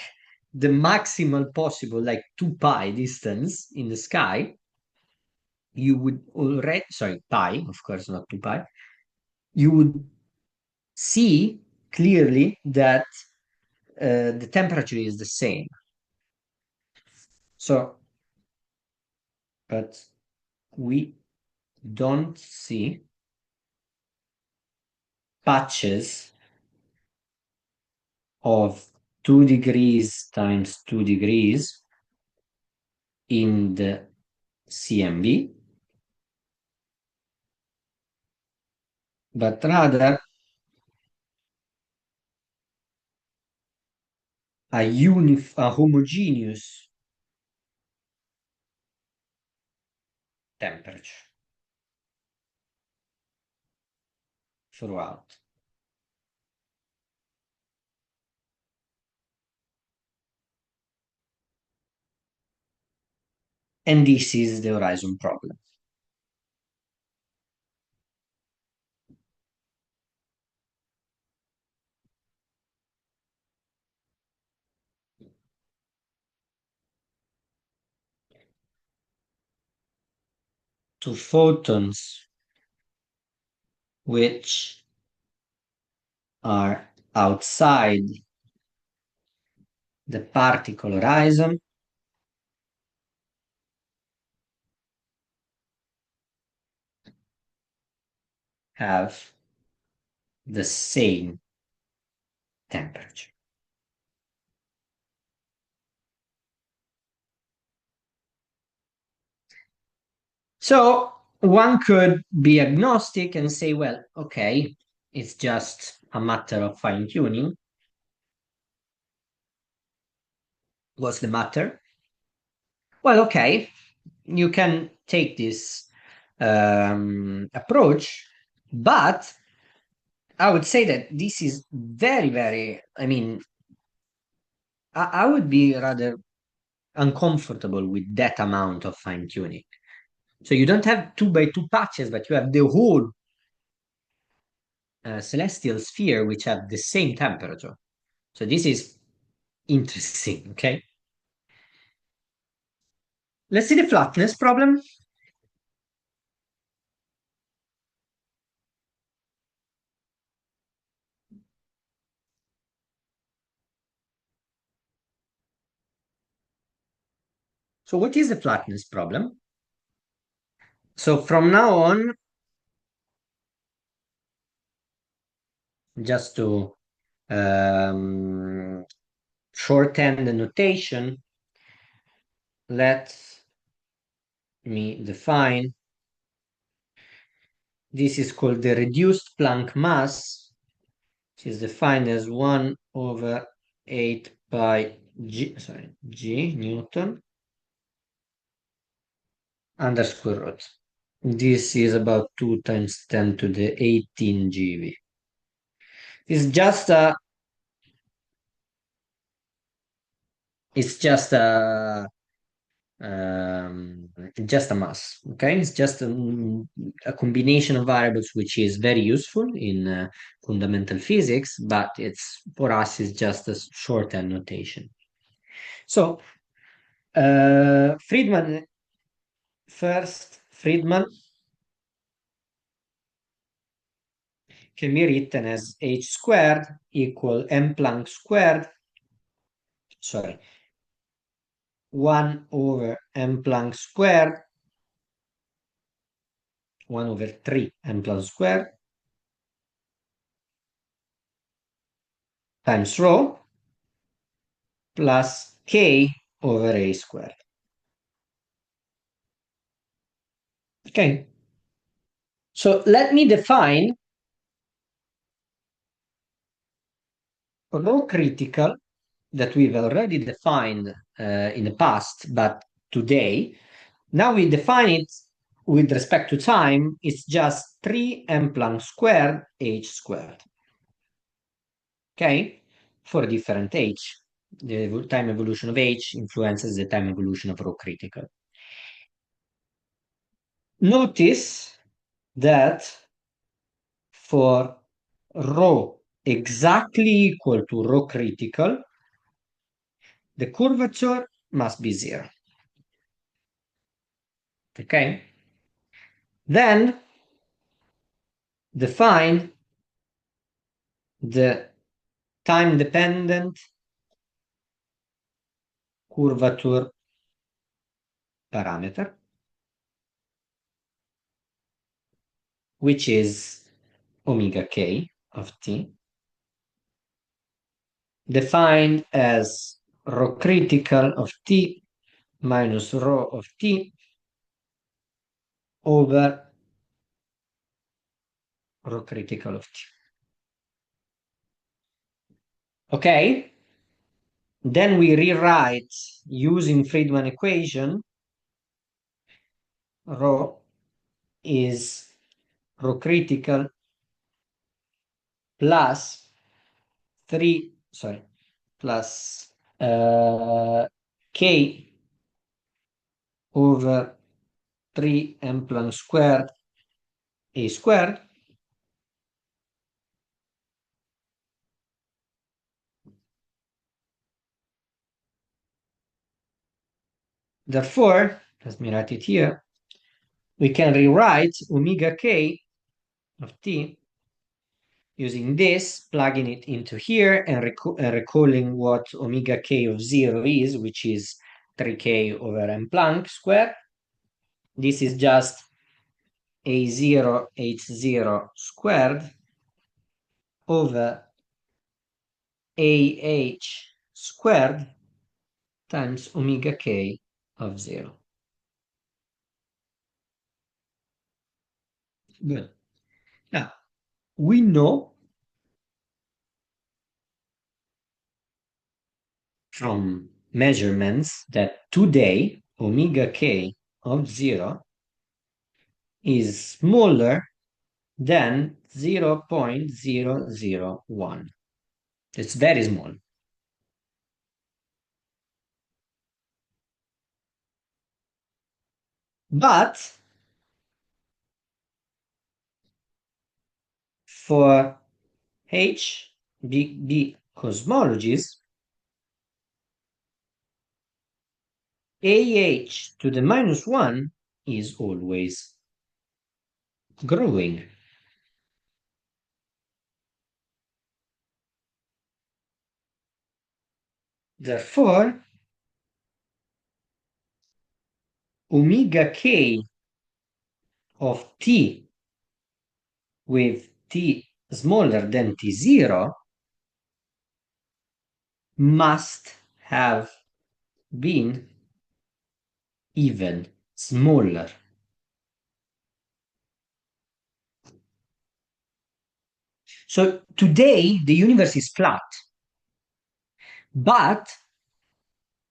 the maximal possible, like 2 pi distance in the sky, you would already, sorry, pi, of course, not 2 pi, you would see clearly that the temperature is the same. So, but we don't see patches of 2 degrees times 2 degrees in the CMB, but rather a homogeneous temperature throughout. And this is the horizon problem. To photons which are outside the particle horizon have the same temperature. So one could be agnostic and say, well, okay, it's just a matter of fine tuning. What's the matter? Well, okay, you can take this approach, but I would say that this is very, very, I mean, I would be rather uncomfortable with that amount of fine tuning. So you don't have 2 by 2 patches, but you have the whole celestial sphere which have the same temperature. So this is interesting, okay? Let's see the flatness problem. So what is the flatness problem? So from now on, just to um, shorten the notation, let me define. This is called the reduced Planck mass, which is defined as 1 over 8 pi g Newton under square root. This is about 2 times 10 to the 18 GeV. It's just a it's just a mass. Okay, it's just a combination of variables which is very useful in fundamental physics, but it's for us is just a shorthand notation. So Friedman can be written as h squared equal m Planck squared, sorry, 1 over m Planck squared, 1 over 3 m Planck squared times rho plus k over a squared. Okay, so let me define rho critical that we've already defined in the past, but today, now we define it with respect to time, it's just 3 m Planck squared h squared. Okay, for different h. The time evolution of h influences the time evolution of rho critical. Notice that for rho exactly equal to rho critical, the curvature must be zero. Okay? Then define the time-dependent curvature parameter, which is omega k of t, defined as rho critical of t minus rho of t over rho critical of t. Okay? Then we rewrite using Friedman equation, rho is rho critical plus 3, sorry, plus k over 3 m Planck squared a squared. Therefore, let me write it here, we can rewrite omega k of t using this, plugging it into here and recalling what omega k of 0 is, which is 3k over m Planck squared. This is just a0 h0 squared over ah squared times omega k of 0. Good. Now, we know from measurements that today omega k of 0 is smaller than 0.001. It's very small. But for big cosmologies, ah to the minus 1 is always growing. Therefore, omega k of t with t smaller than t0 must have been even smaller. So today the universe is flat, but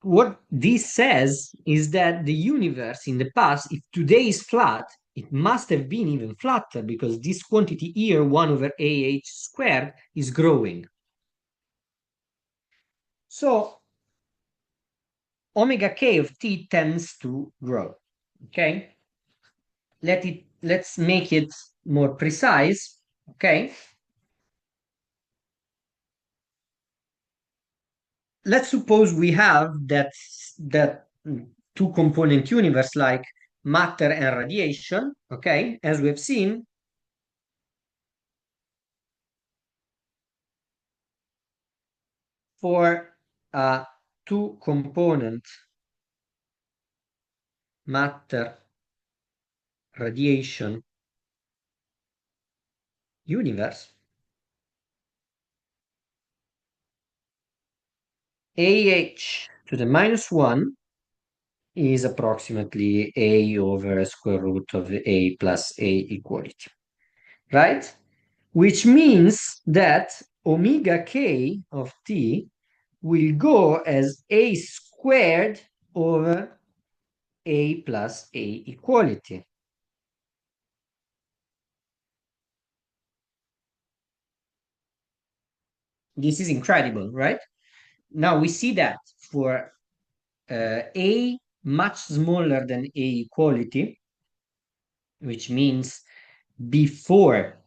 what this says is that the universe in the past, if today is flat, it must have been even flatter because this quantity here, 1 over ah squared, is growing. So omega k of t tends to grow. Okay? Let's make it more precise. Okay? Let's suppose we have that two component universe like matter and radiation. Okay, as we have seen, for a two component matter radiation universe, ah to the minus 1 is approximately a over square root of a plus a equality, right? Which means that omega k of t will go as a squared over a plus a equality. This is incredible, right? Now we see that for a much smaller than a equality, which means before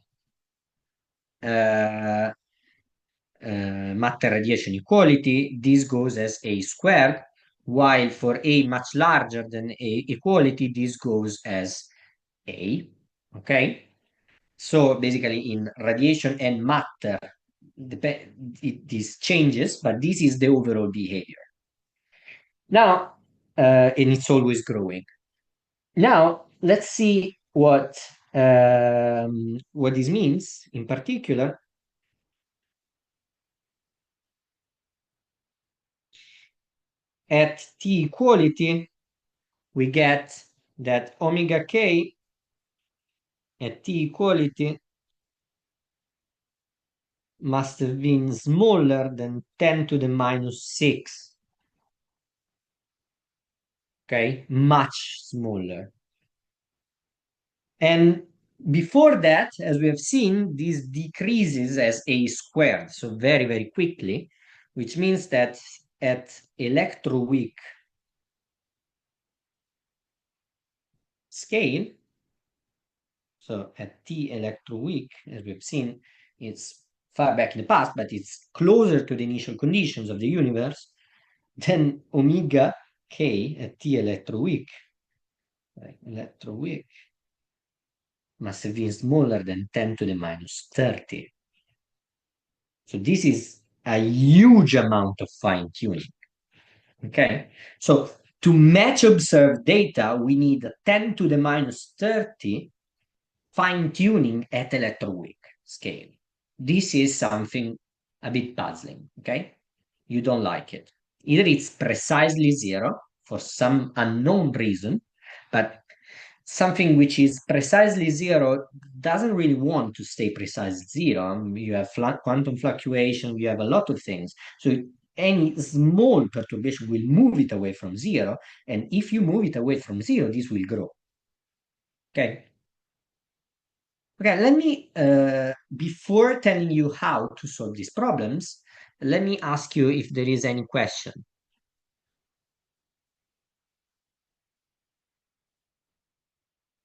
uh, matter radiation equality, this goes as a squared, while for a much larger than a equality, this goes as a. Okay? So basically, in radiation and matter, this changes, but this is the overall behavior. Now, and it's always growing. Now, let's see what this means in particular. At T equality, we get that omega k at T equality must have been smaller than 10 to the minus 6. Okay, much smaller. And before that, as we have seen, this decreases as a squared, so very, very quickly, which means that at electroweak scale, so at T electroweak, as we've seen, it's far back in the past, but it's closer to the initial conditions of the universe, then omega k at T electroweak must have been smaller than 10 to the minus 30. So this is a huge amount of fine tuning. Okay. So to match observed data, we need 10 to the minus 30 fine tuning at electroweak scale. This is something a bit puzzling. Okay. You don't like it. Either it's precisely zero for some unknown reason, but something which is precisely zero doesn't really want to stay precise zero. You have quantum fluctuation, you have a lot of things. So any small perturbation will move it away from zero. And if you move it away from zero, this will grow. Okay. Okay, let me, before telling you how to solve these problems, let me ask you if there is any question.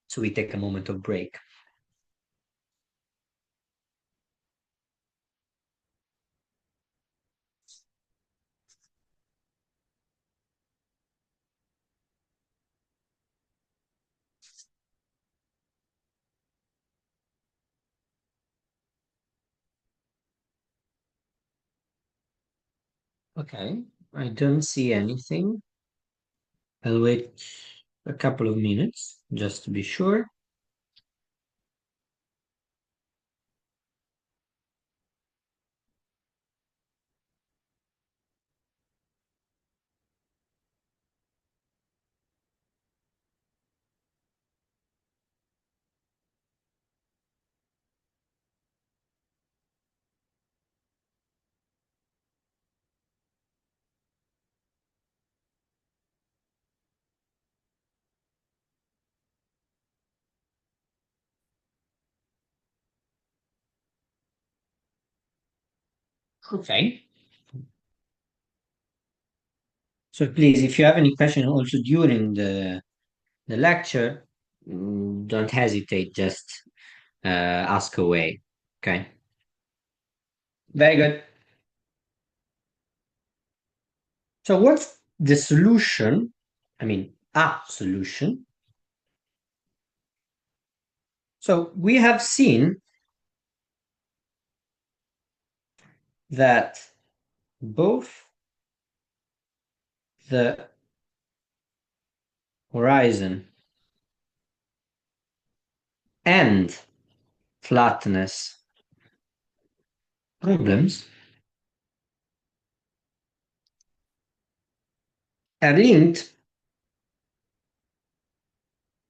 So we take a moment of break. Okay, I don't see anything. I'll wait a couple of minutes just to be sure. Okay. So please, if you have any question also during the lecture, don't hesitate, just ask away. Okay. Very good. So what's the solution? I mean, a solution. So we have seen that both the horizon and flatness problems are linked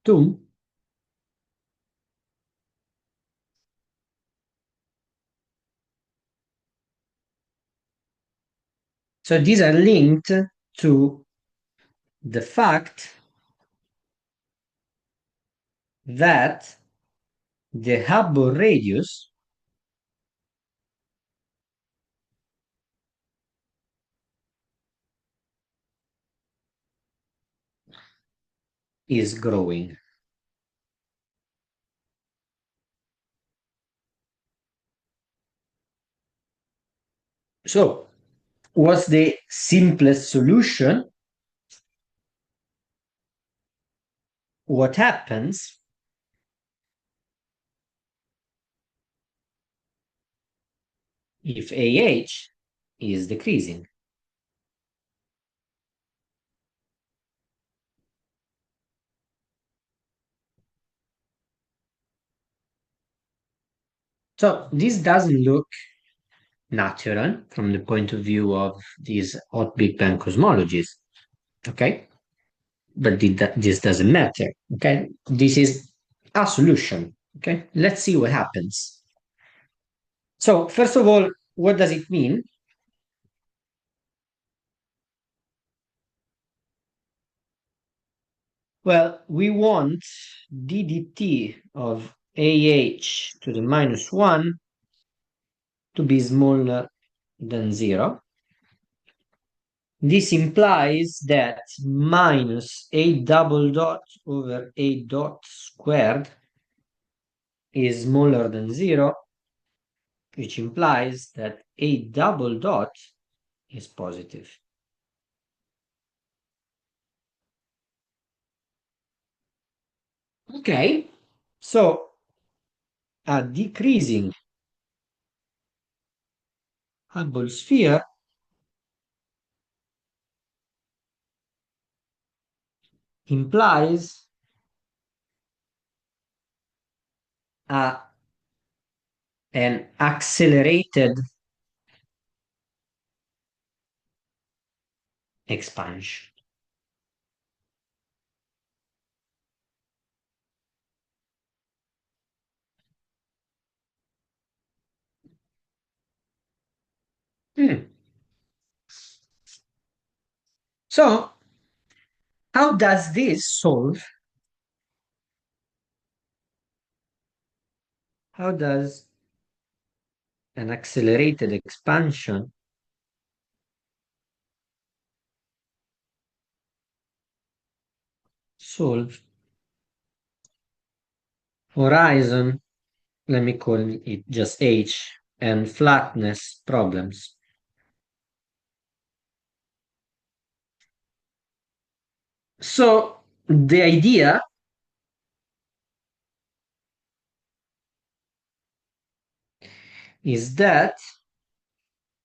to, so these are linked to the fact that the Hubble radius is growing. So, what's the simplest solution? What happens if AH is decreasing? So, this doesn't look natural from the point of view of these hot Big Bang cosmologies, okay? But this doesn't matter, okay? This is a solution, okay? Let's see what happens. So, first of all, what does it mean? Well, we want ddt of AH to the minus 1 to be smaller than 0. This implies that minus A double dot over A dot squared is smaller than 0, which implies that A double dot is positive. Okay, so a decreasing Hubble sphere implies a, an accelerated expansion. Hmm. So, how does this solve? How does an accelerated expansion solve horizon, let me call it just H, and flatness problems? So, the idea is that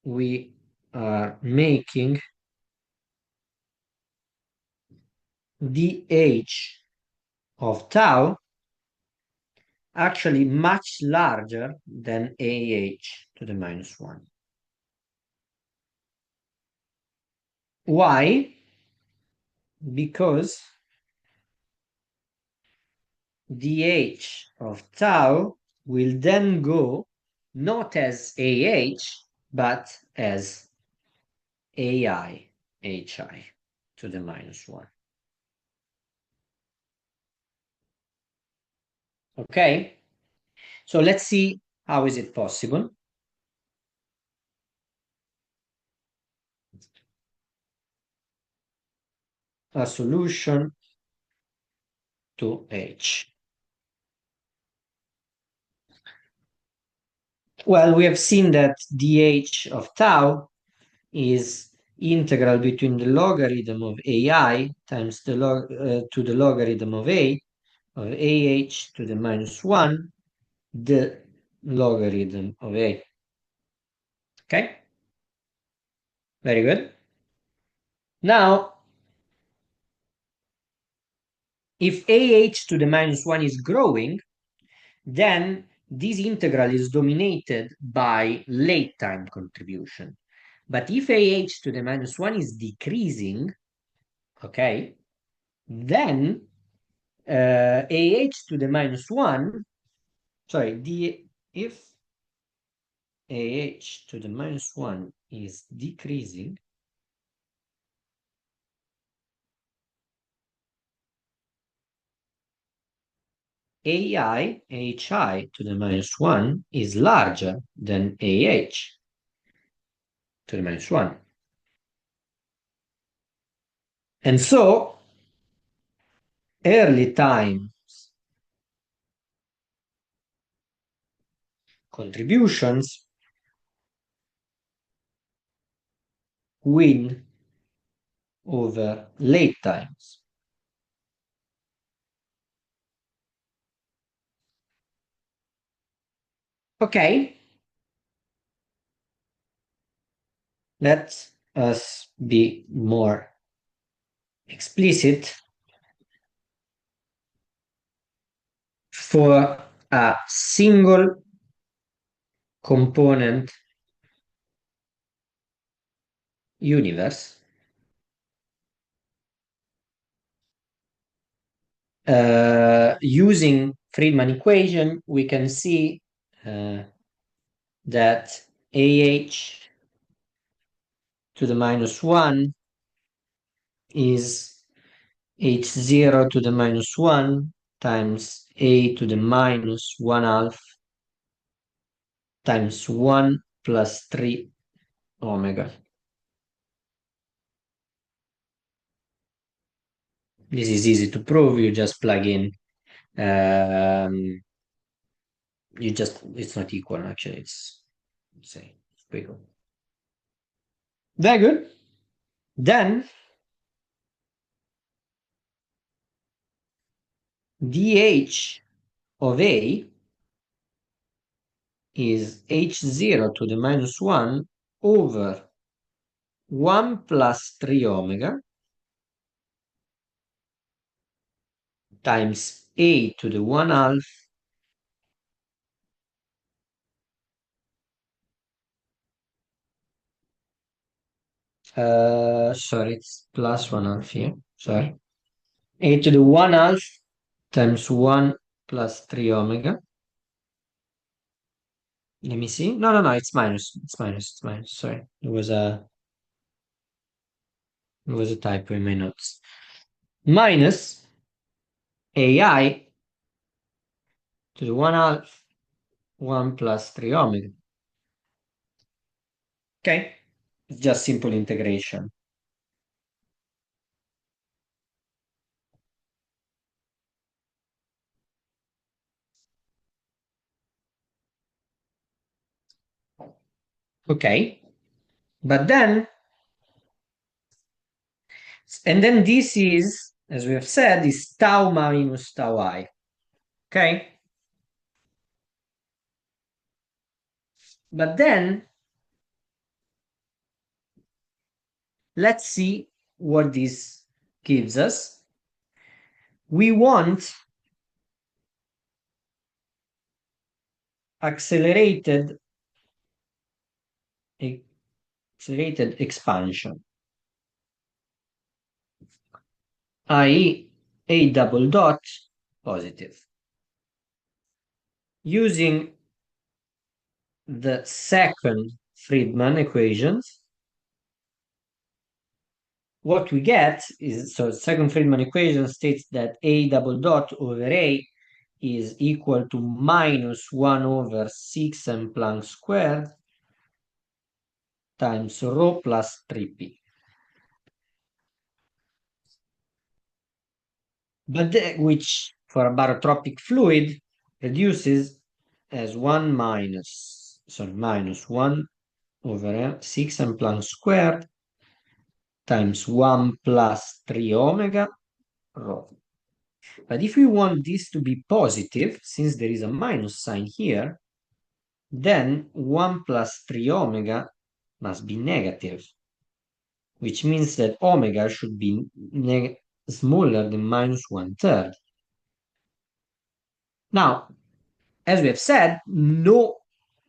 we are making dH of tau actually much larger than AH to the minus 1. Why? Because dH of tau will then go not as AH, but as AI, HI to the minus 1. Okay? So let's see how is it possible. A solution to H. Well, we have seen that dH of tau is integral between the logarithm of AI times the to the logarithm of A of AH to the minus 1, the logarithm of A. Okay? Very good. Now, if AH to the minus 1 is growing, then this integral is dominated by late time contribution. But if AH to the minus 1 is decreasing, okay, then AH to the minus 1, sorry, if AH to the minus 1 is decreasing, HI to the minus 1 is larger than AH to the minus 1. And so, early time contributions win over late times. Okay, let us be more explicit. For a single component universe, using Friedman equation, we can see that AH to the minus 1 is H0 to the minus 1 times A to the minus 1 half times 1 plus 3 omega. This is easy to prove. You just plug in. It's not equal actually. It's say squiggle. Very good. Then dH of A is H0 to the minus 1 over 1 plus 3 omega times A to the 1 half sorry, it's plus 1 half here. Sorry. A to the 1 half times 1 plus 3 omega. Let me see. No, it's minus. It's minus. It's minus. Sorry. It was a typo in my notes. Minus AI to the 1 half 1 plus 3 omega. Okay? It's just simple integration. Okay? But then, and then this is, as we have said, is tau minus tau I. Okay? But then, let's see what this gives us. we want accelerated accelerated expansion, i.e. A double dot positive. Using the second Friedman equations, what we get is, so second Friedman equation states that A double dot over A is equal to minus 1 over 6m Planck squared times rho plus 3p. But which for a barotropic fluid reduces as 1 minus 1 over 6m Planck squared times 1 plus 3 omega rho. But if we want this to be positive, since there is a minus sign here, then 1 plus 3 omega must be negative, which means that omega should be smaller than minus 1/3. Now, as we have said, no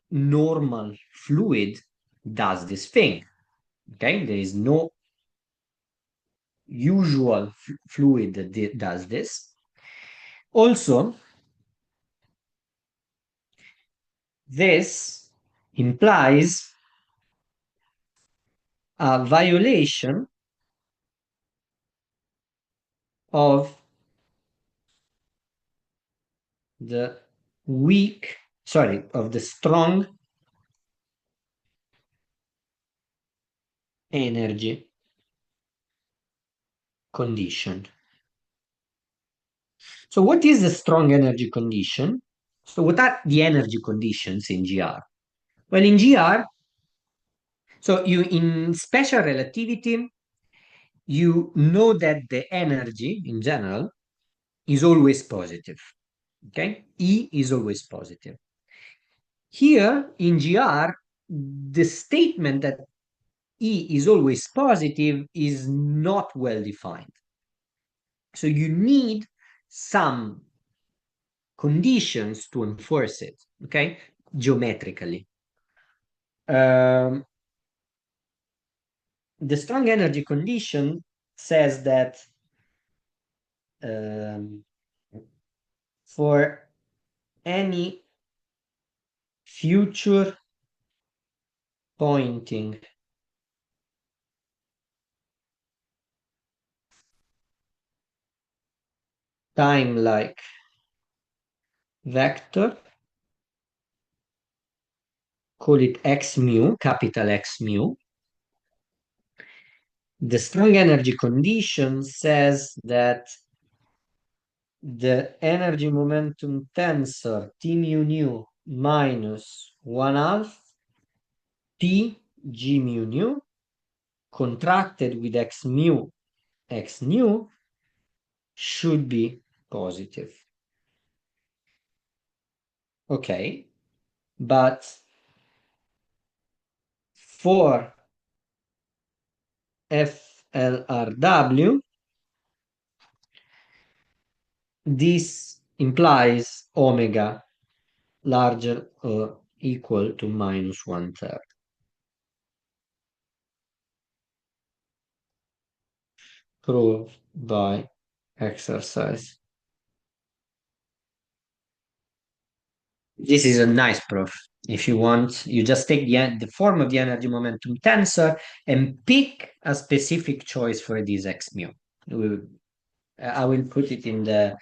normal fluid does this thing. Okay, there is no usual fluid that does this. Also, this implies a violation of the of the strong energy condition. So what is the strong energy condition? So what are the energy conditions in GR? Well, in GR, so you in special relativity, you know that the energy in general is always positive. Okay? E is always positive. Here in GR, the statement that E is always positive is not well defined. So you need some conditions to enforce it, okay? Geometrically. The strong energy condition says that um, for any future pointing time-like vector, call it x mu, capital X mu. The strong energy condition says that the energy momentum tensor T mu nu minus 1/2 P G mu nu contracted with x mu x nu should be positive. Okay, but for FLRW, this implies omega larger or equal to minus 1/3. Proved by exercise. This is a nice proof. If you want, you just take the form of the energy momentum tensor and pick a specific choice for this x mu. I will put it in the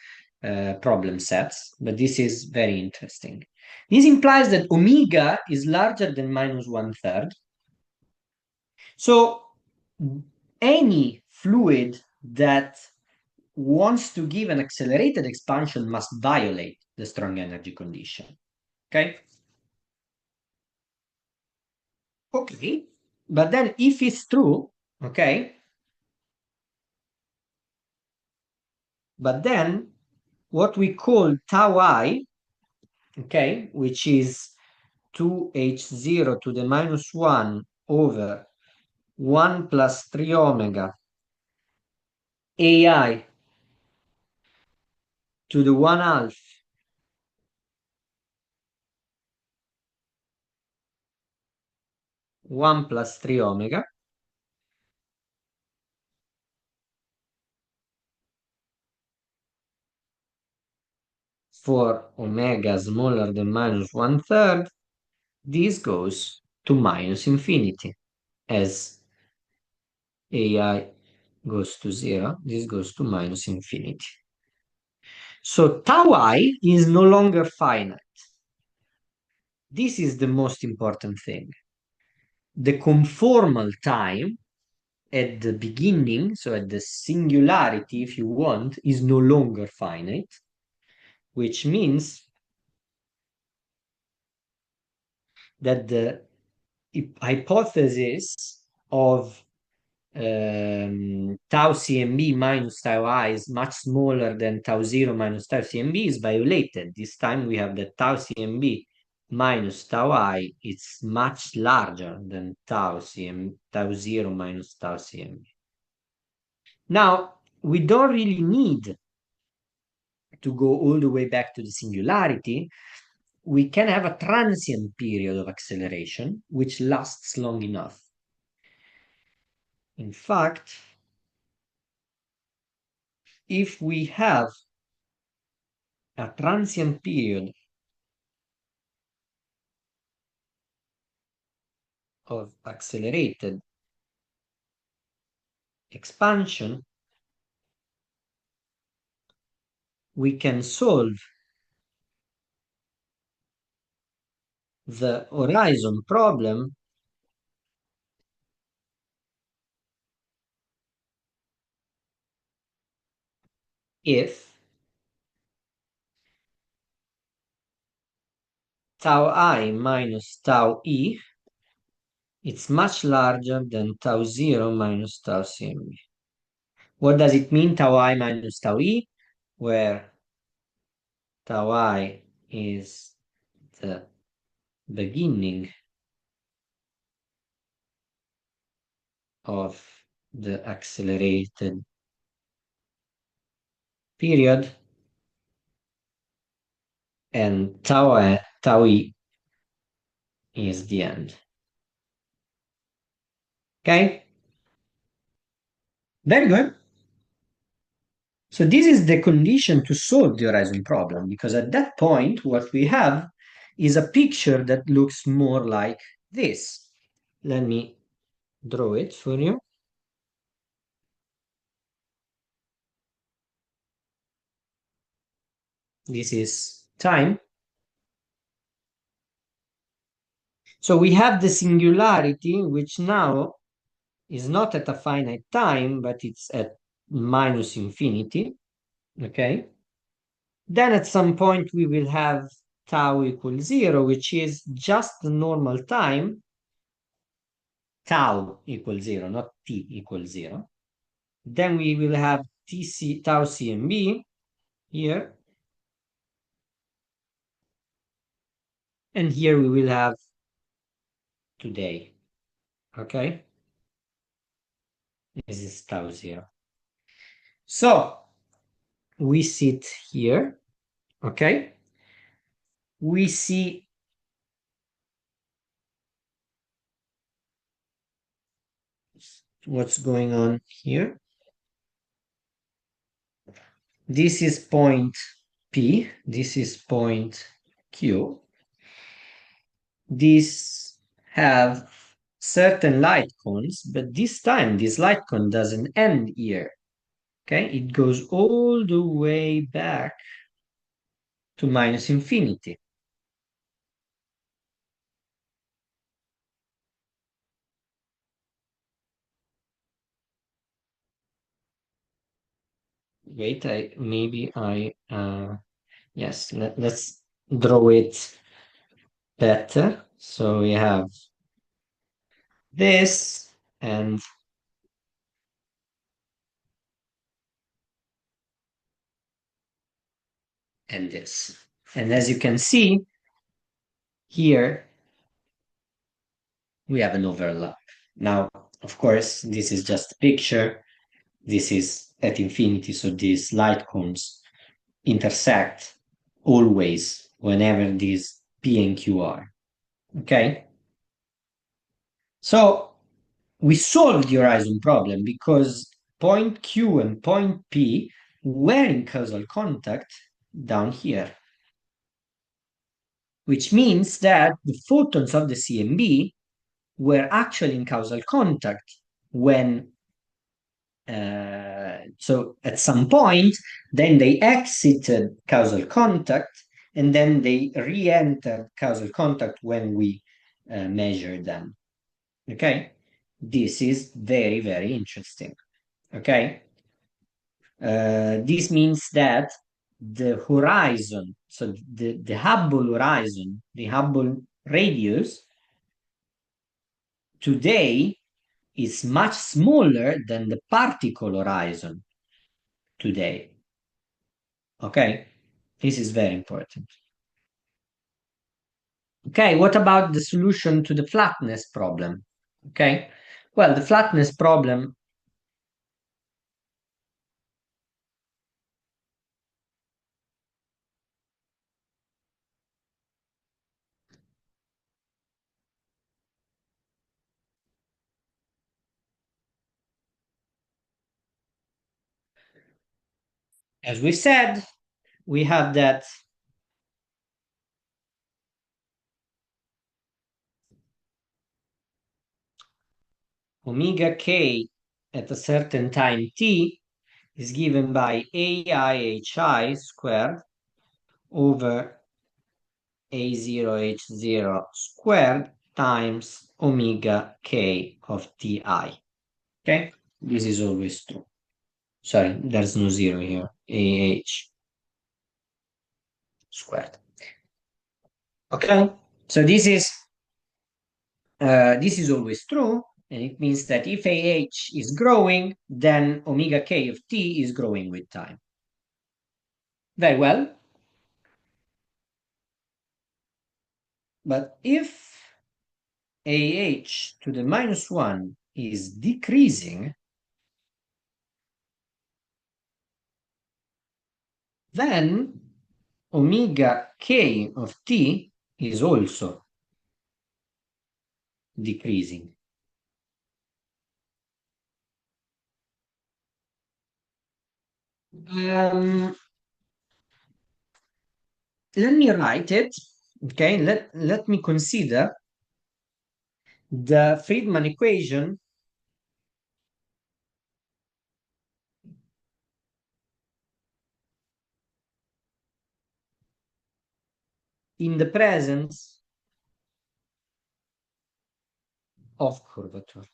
problem sets, but this is very interesting. This implies that omega is larger than minus 1/3. So any fluid that wants to give an accelerated expansion must violate the strong energy condition. Okay? Okay. But then if it's true, okay, but then what we call tau I, okay, which is 2h0 to the minus 1 over 1 plus 3 omega AI to the 1/2 1 plus 3 omega for omega smaller than minus 1/3, this goes to minus infinity. As AI goes to 0, this goes to minus infinity. So tau I is no longer finite. This is the most important thing. The conformal time at the beginning, so at the singularity, if you want, is no longer finite, which means that the hypothesis of tau CMB minus tau I is much smaller than tau 0 minus tau CMB is violated. This time we have that tau CMB minus tau I it's much larger than tau 0 minus tau CMB. Now, we don't really need to go all the way back to the singularity. We can have a transient period of acceleration which lasts long enough. In fact, if we have a transient period of accelerated expansion, we can solve the horizon problem if tau I minus tau E it's much larger than tau 0 minus tau CMB. What does it mean, tau I minus tau E? Where tau I is the beginning of the accelerated period and tau E is the end. Okay? Very good. So this is the condition to solve the horizon problem, because at that point, what we have is a picture that looks more like this. Let me draw it for you. This is time. So we have the singularity, which now is not at a finite time, but it's at minus infinity. Okay? Then at some point we will have tau equals 0, which is just the normal time. Tau equals 0, not t equals 0. Then we will have tau CMB here. And here we will have today. Okay? This is tau 0. So we sit here. Okay? We see what's going on here. This is point P. This is point Q. These have certain light cones, but this time this light cone doesn't end here. Okay, it goes all the way back to minus infinity. Wait, yes, let's draw it better. So we have this and this. And as you can see here, we have an overlap. Now, of course, this is just a picture. This is at infinity, so these light cones intersect always whenever these P and Q are. Okay? So we solved the horizon problem because point Q and point P were in causal contact down here, which means that the photons of the CMB were actually in causal contact when so at some point, then they exited causal contact and then they re-entered causal contact when we measured them. Okay, this is very, very interesting. Okay, this means that the horizon, so the Hubble horizon, the Hubble radius today is much smaller than the particle horizon today. Okay, this is very important. Okay, what about the solution to the flatness problem? Okay, well, the flatness problem, as we said, we have that omega k at a certain time t is given by AIHI squared over A0H0 squared times omega k of ti. Okay, this is always true. Sorry, there's no zero here. AH squared. Okay, so this is always true, and it means that if AH is growing, then omega k of t is growing with time. Very well, but if AH to the minus 1 is decreasing, then omega k of t is also decreasing. Um, let me write it. Okay, let me consider the Friedman equation in the presence of curvature.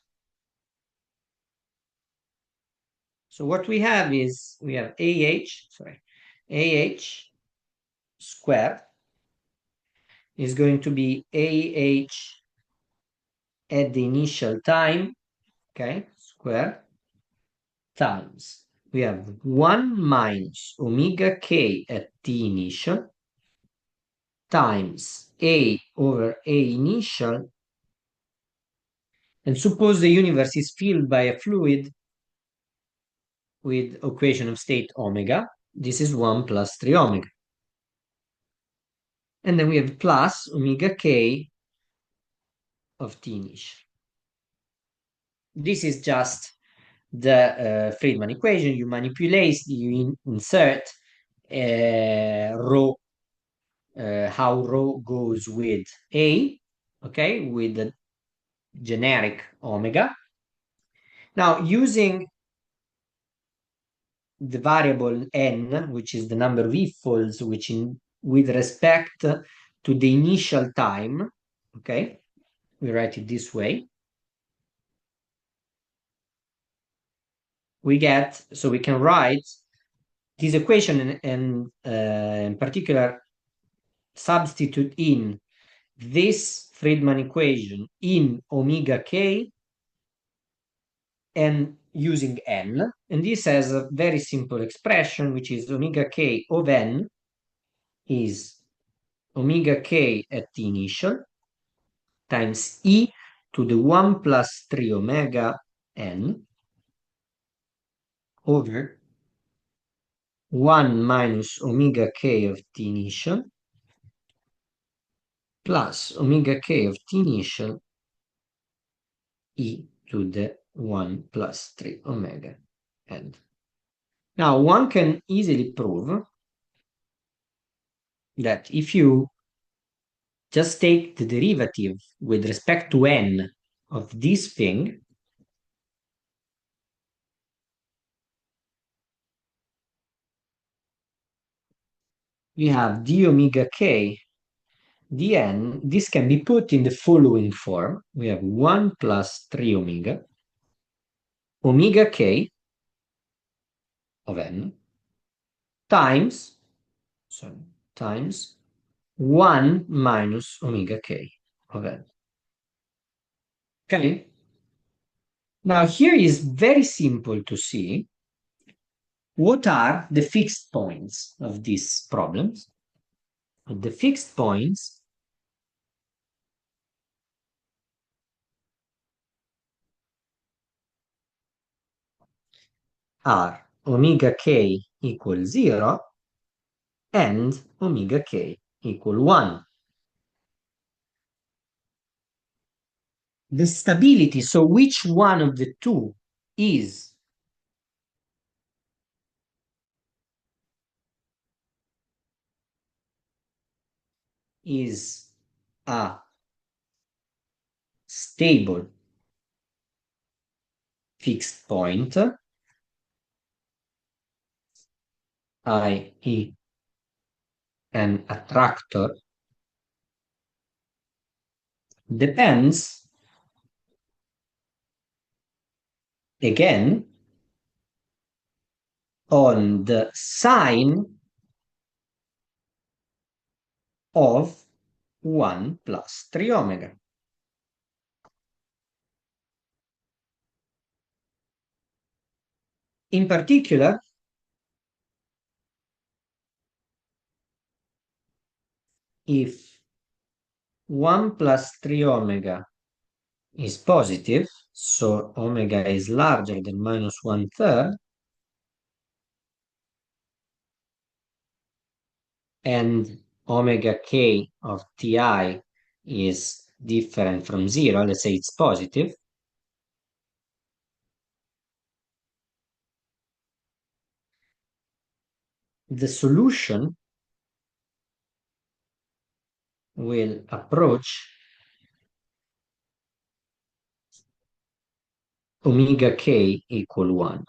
So what we have is we have AH squared is going to be AH at the initial time, okay, square times. We have 1 minus omega k at t initial times A over A initial. And suppose the universe is filled by a fluid with equation of state omega. This is 1 plus 3 omega. And then we have plus omega k of t initial. This is just the Friedman equation. You manipulate, you insert rho, how rho goes with A, okay, with the generic omega. Now, using the variable n, which is the number of e-folds, which in with respect to the initial time, okay, we write it this way. We get, so we can write this equation and in particular substitute in this Friedman equation in omega k and using n. And this has a very simple expression, which is omega k of n is omega k at the initial times e to the 1 plus 3 omega n over 1 minus omega k of t initial plus omega k of t initial e to the 1 plus 3 omega n. Now, one can easily prove that if you just take the derivative with respect to n of this thing, we have d omega k dn. This can be put in the following form. We have 1 plus 3 omega k of n times, sorry, times 1 minus omega k of n. Okay? Now here is very simple to see what are the fixed points of these problems. The fixed points are omega k equals 0 and omega k equal 1. The stability, so which one of the two is a stable fixed point, i.e. an attractor, depends again on the sign of 1 plus 3 omega. In particular, if 1 plus 3 omega is positive, so omega is larger than minus 1/3, and omega k of ti is different from 0, let's say it's positive, the solution will approach omega k equal 1.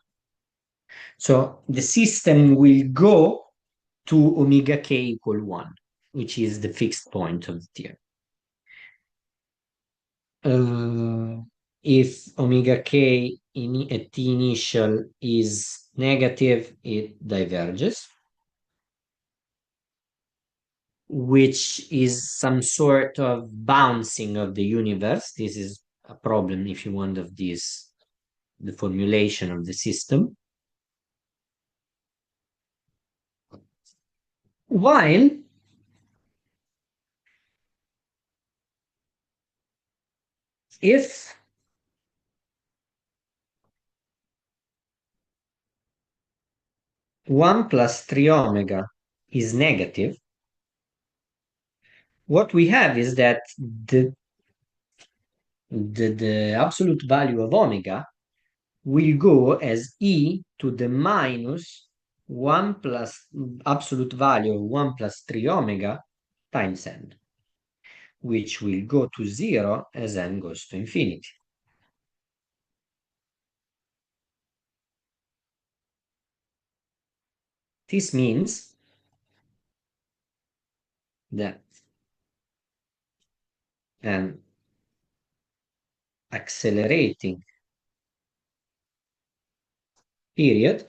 So the system will go to omega k equal 1, which is the fixed point of the theorem. If omega k at t initial is negative, it diverges, which is some sort of bouncing of the universe. This is a problem, if you want, of this, the formulation of the system. While if one plus 3 omega is negative, what we have is that the absolute value of omega will go as e to the minus 1 plus absolute value of 1 plus 3 omega times n, which will go to 0 as n goes to infinity. This means that an accelerating period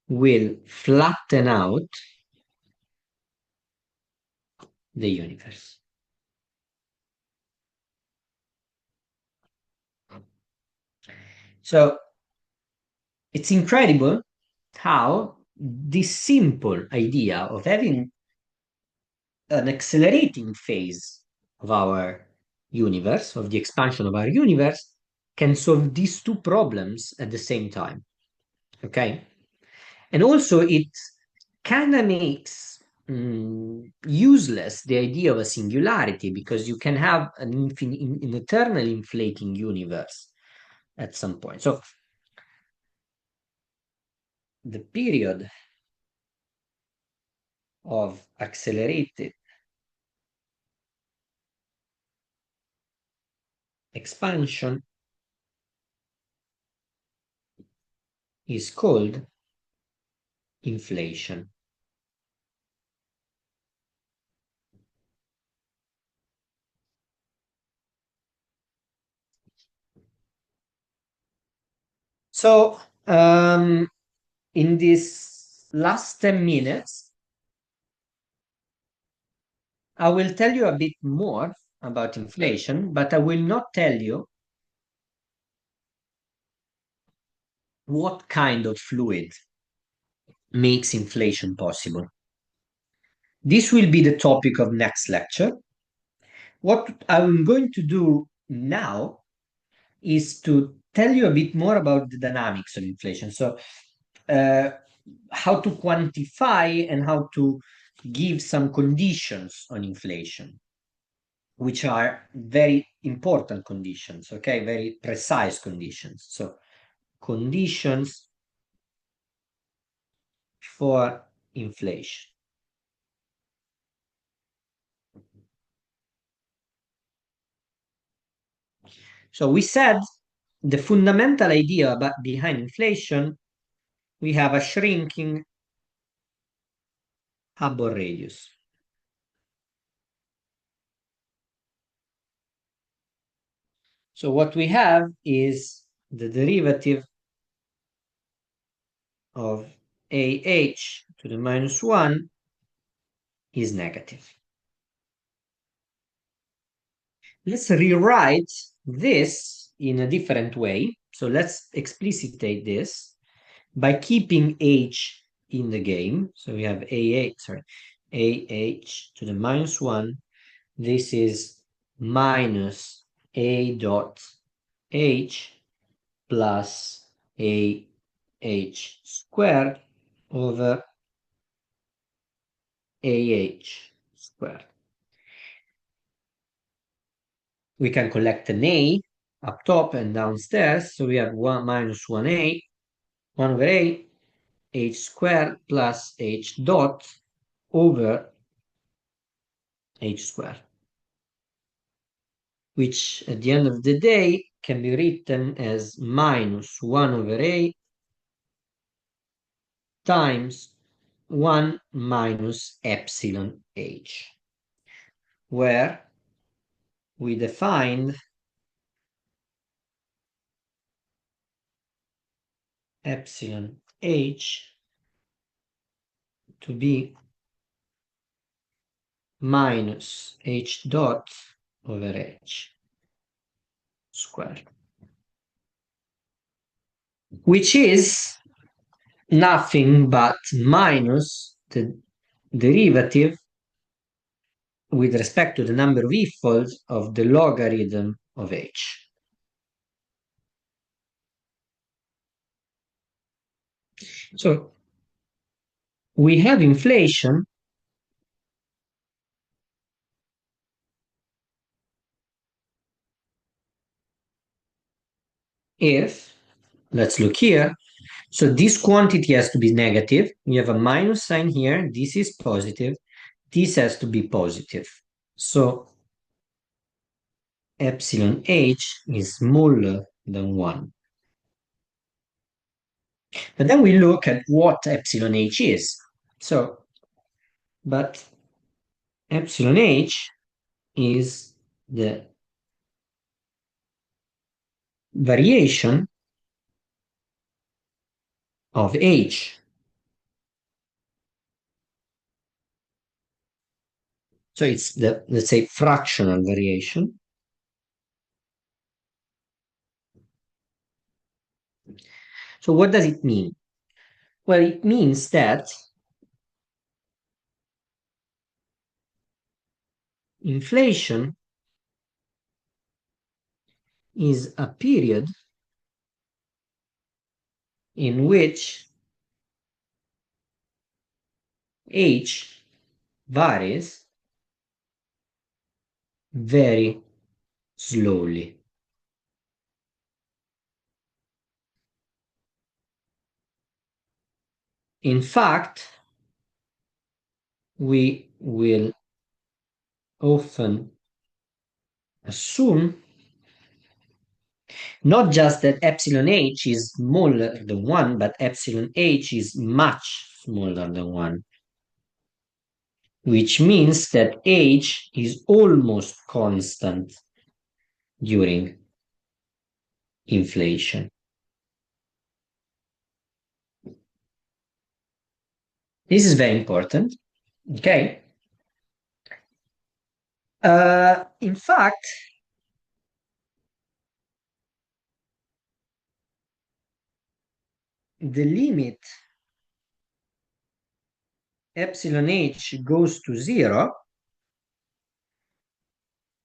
will flatten out the universe. So it's incredible how this simple idea of having an accelerating phase of our universe, of the expansion of our universe, can solve these two problems at the same time. Okay. And also, it kind of makes useless the idea of a singularity because you can have an eternal inflating universe at some point. So, the period of accelerated expansion is called inflation. So, in this last 10 minutes, I will tell you a bit more about inflation, but I will not tell you what kind of fluid makes inflation possible. This will be the topic of next lecture. What I'm going to do now is to tell you a bit more about the dynamics of inflation. So, uh, how to quantify and how to give some conditions on inflation, which are very important conditions, okay, very precise conditions. So, conditions for inflation. So, we said the fundamental idea behind inflation, we have a shrinking Hubble radius. So what we have is the derivative of AH to the minus 1 is negative. Let's rewrite this in a different way. So let's explicitate this by keeping H in the game. So we have AH to the minus 1. This is minus A dot H plus AH squared over AH squared. We can collect an A up top and downstairs. So we have 1 minus 1A, 1 over A, H squared plus H dot over H squared, which at the end of the day can be written as minus 1 over A times 1 minus epsilon H, where we defined epsilon H to be minus H dot over H squared, which is nothing but minus the derivative with respect to the number of e-folds of the logarithm of H. So we have inflation if, let's look here, so this quantity has to be negative. We have a minus sign here. This is positive. This has to be positive. So epsilon h is smaller than 1. But then we look at what epsilon h is. So, but epsilon h is the variation of h. So it's the, let's say, fractional variation. So what does it mean? Well, it means that inflation is a period in which h varies very slowly. In fact, we will often assume not just that epsilon h is smaller than 1, but epsilon h is much smaller than 1, which means that h is almost constant during inflation. This is very important, okay? In fact, the limit epsilon h goes to 0,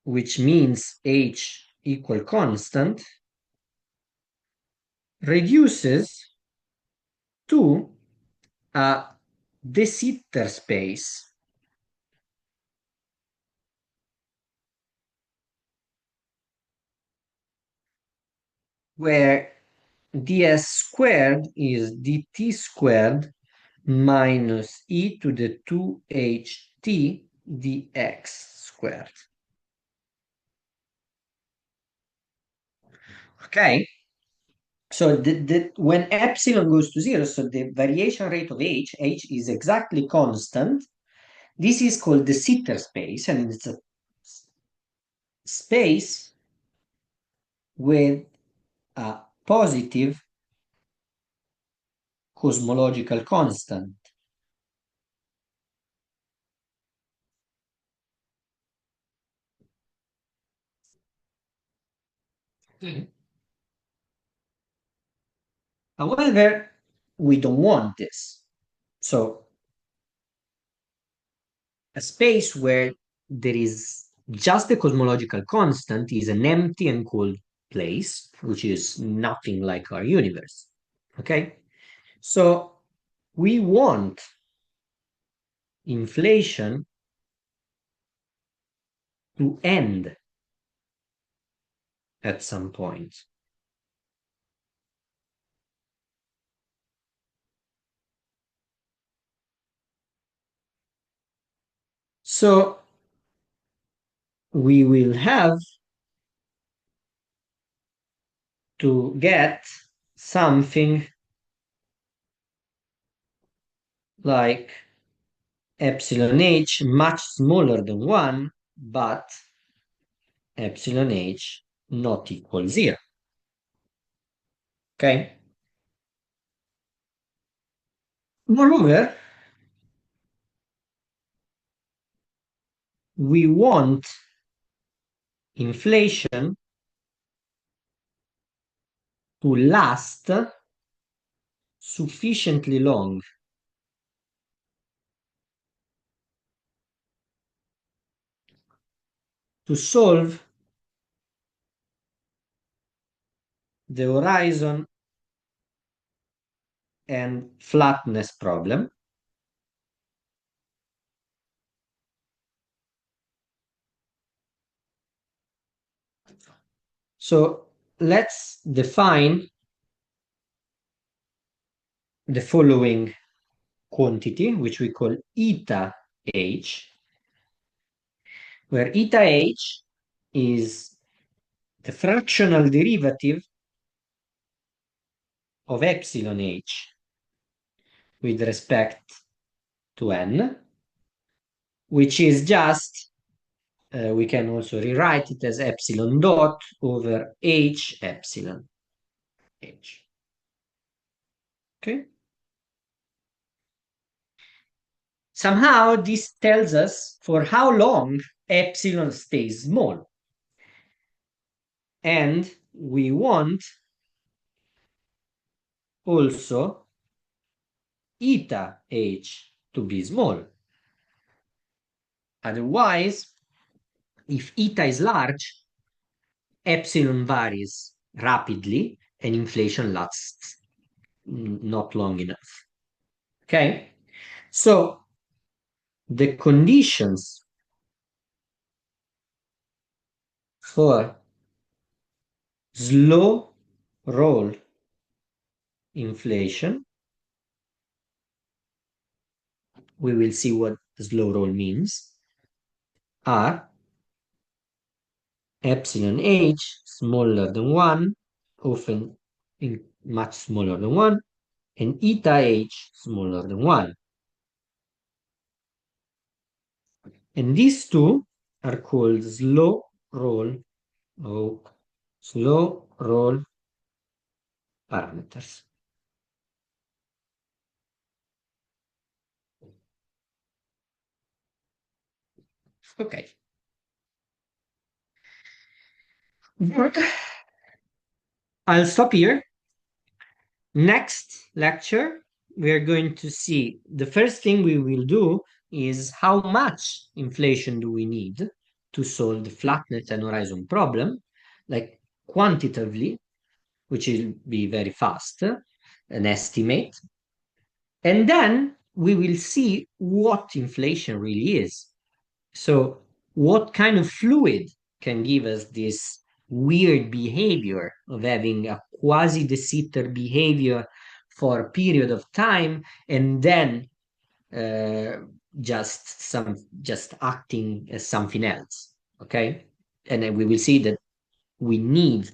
which means h equal constant, reduces to a de Sitter space where ds squared is dt squared minus e to the 2ht dx squared. Okay? So when epsilon goes to 0, so the variation rate of h is exactly constant. This is called the Sitter space, and it's a space with a positive cosmological constant. However, we don't want this. So a space where there is just the cosmological constant is an empty and cold place, which is nothing like our universe. Okay? So we want inflation to end at some point. So we will have to get something like epsilon h much smaller than 1, but epsilon h not equal 0. Okay? Moreover, we want inflation to last sufficiently long to solve the horizon and flatness problem. So let's define the following quantity, which we call eta h, where eta h is the fractional derivative of epsilon h with respect to n, which is just, we can also rewrite it as epsilon dot over h epsilon h. Okay? Somehow this tells us for how long epsilon stays small. And we want also eta h to be small. Otherwise, if eta is large, epsilon varies rapidly and inflation lasts not long enough. Okay? So the conditions for slow roll inflation, we will see what slow roll means, are epsilon h smaller than 1, often much smaller than 1, and eta h smaller than 1. And these two are called oh, slow roll parameters. Okay. Good. I'll stop here. Next lecture, we are going to see the first thing we will do is how much inflation do we need to solve the flatness and horizon problem, like quantitatively, which will be very fast, an estimate. And then we will see what inflation really is. So, what kind of fluid can give us this weird behavior of having a quasi de Sitter behavior for a period of time and then uh, just acting as something else? Okay, and then we will see that we need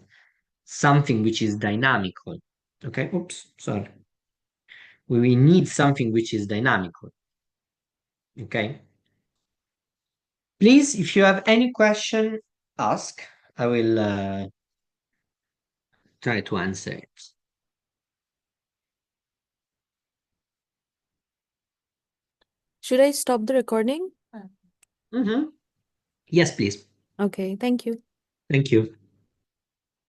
something which is dynamical. Okay, oops, sorry. We will need something which is dynamical. Okay. Please, if you have any question, ask. I will try to answer it. Should I stop the recording? Mhm. Yes, please. Okay, thank you. Thank you.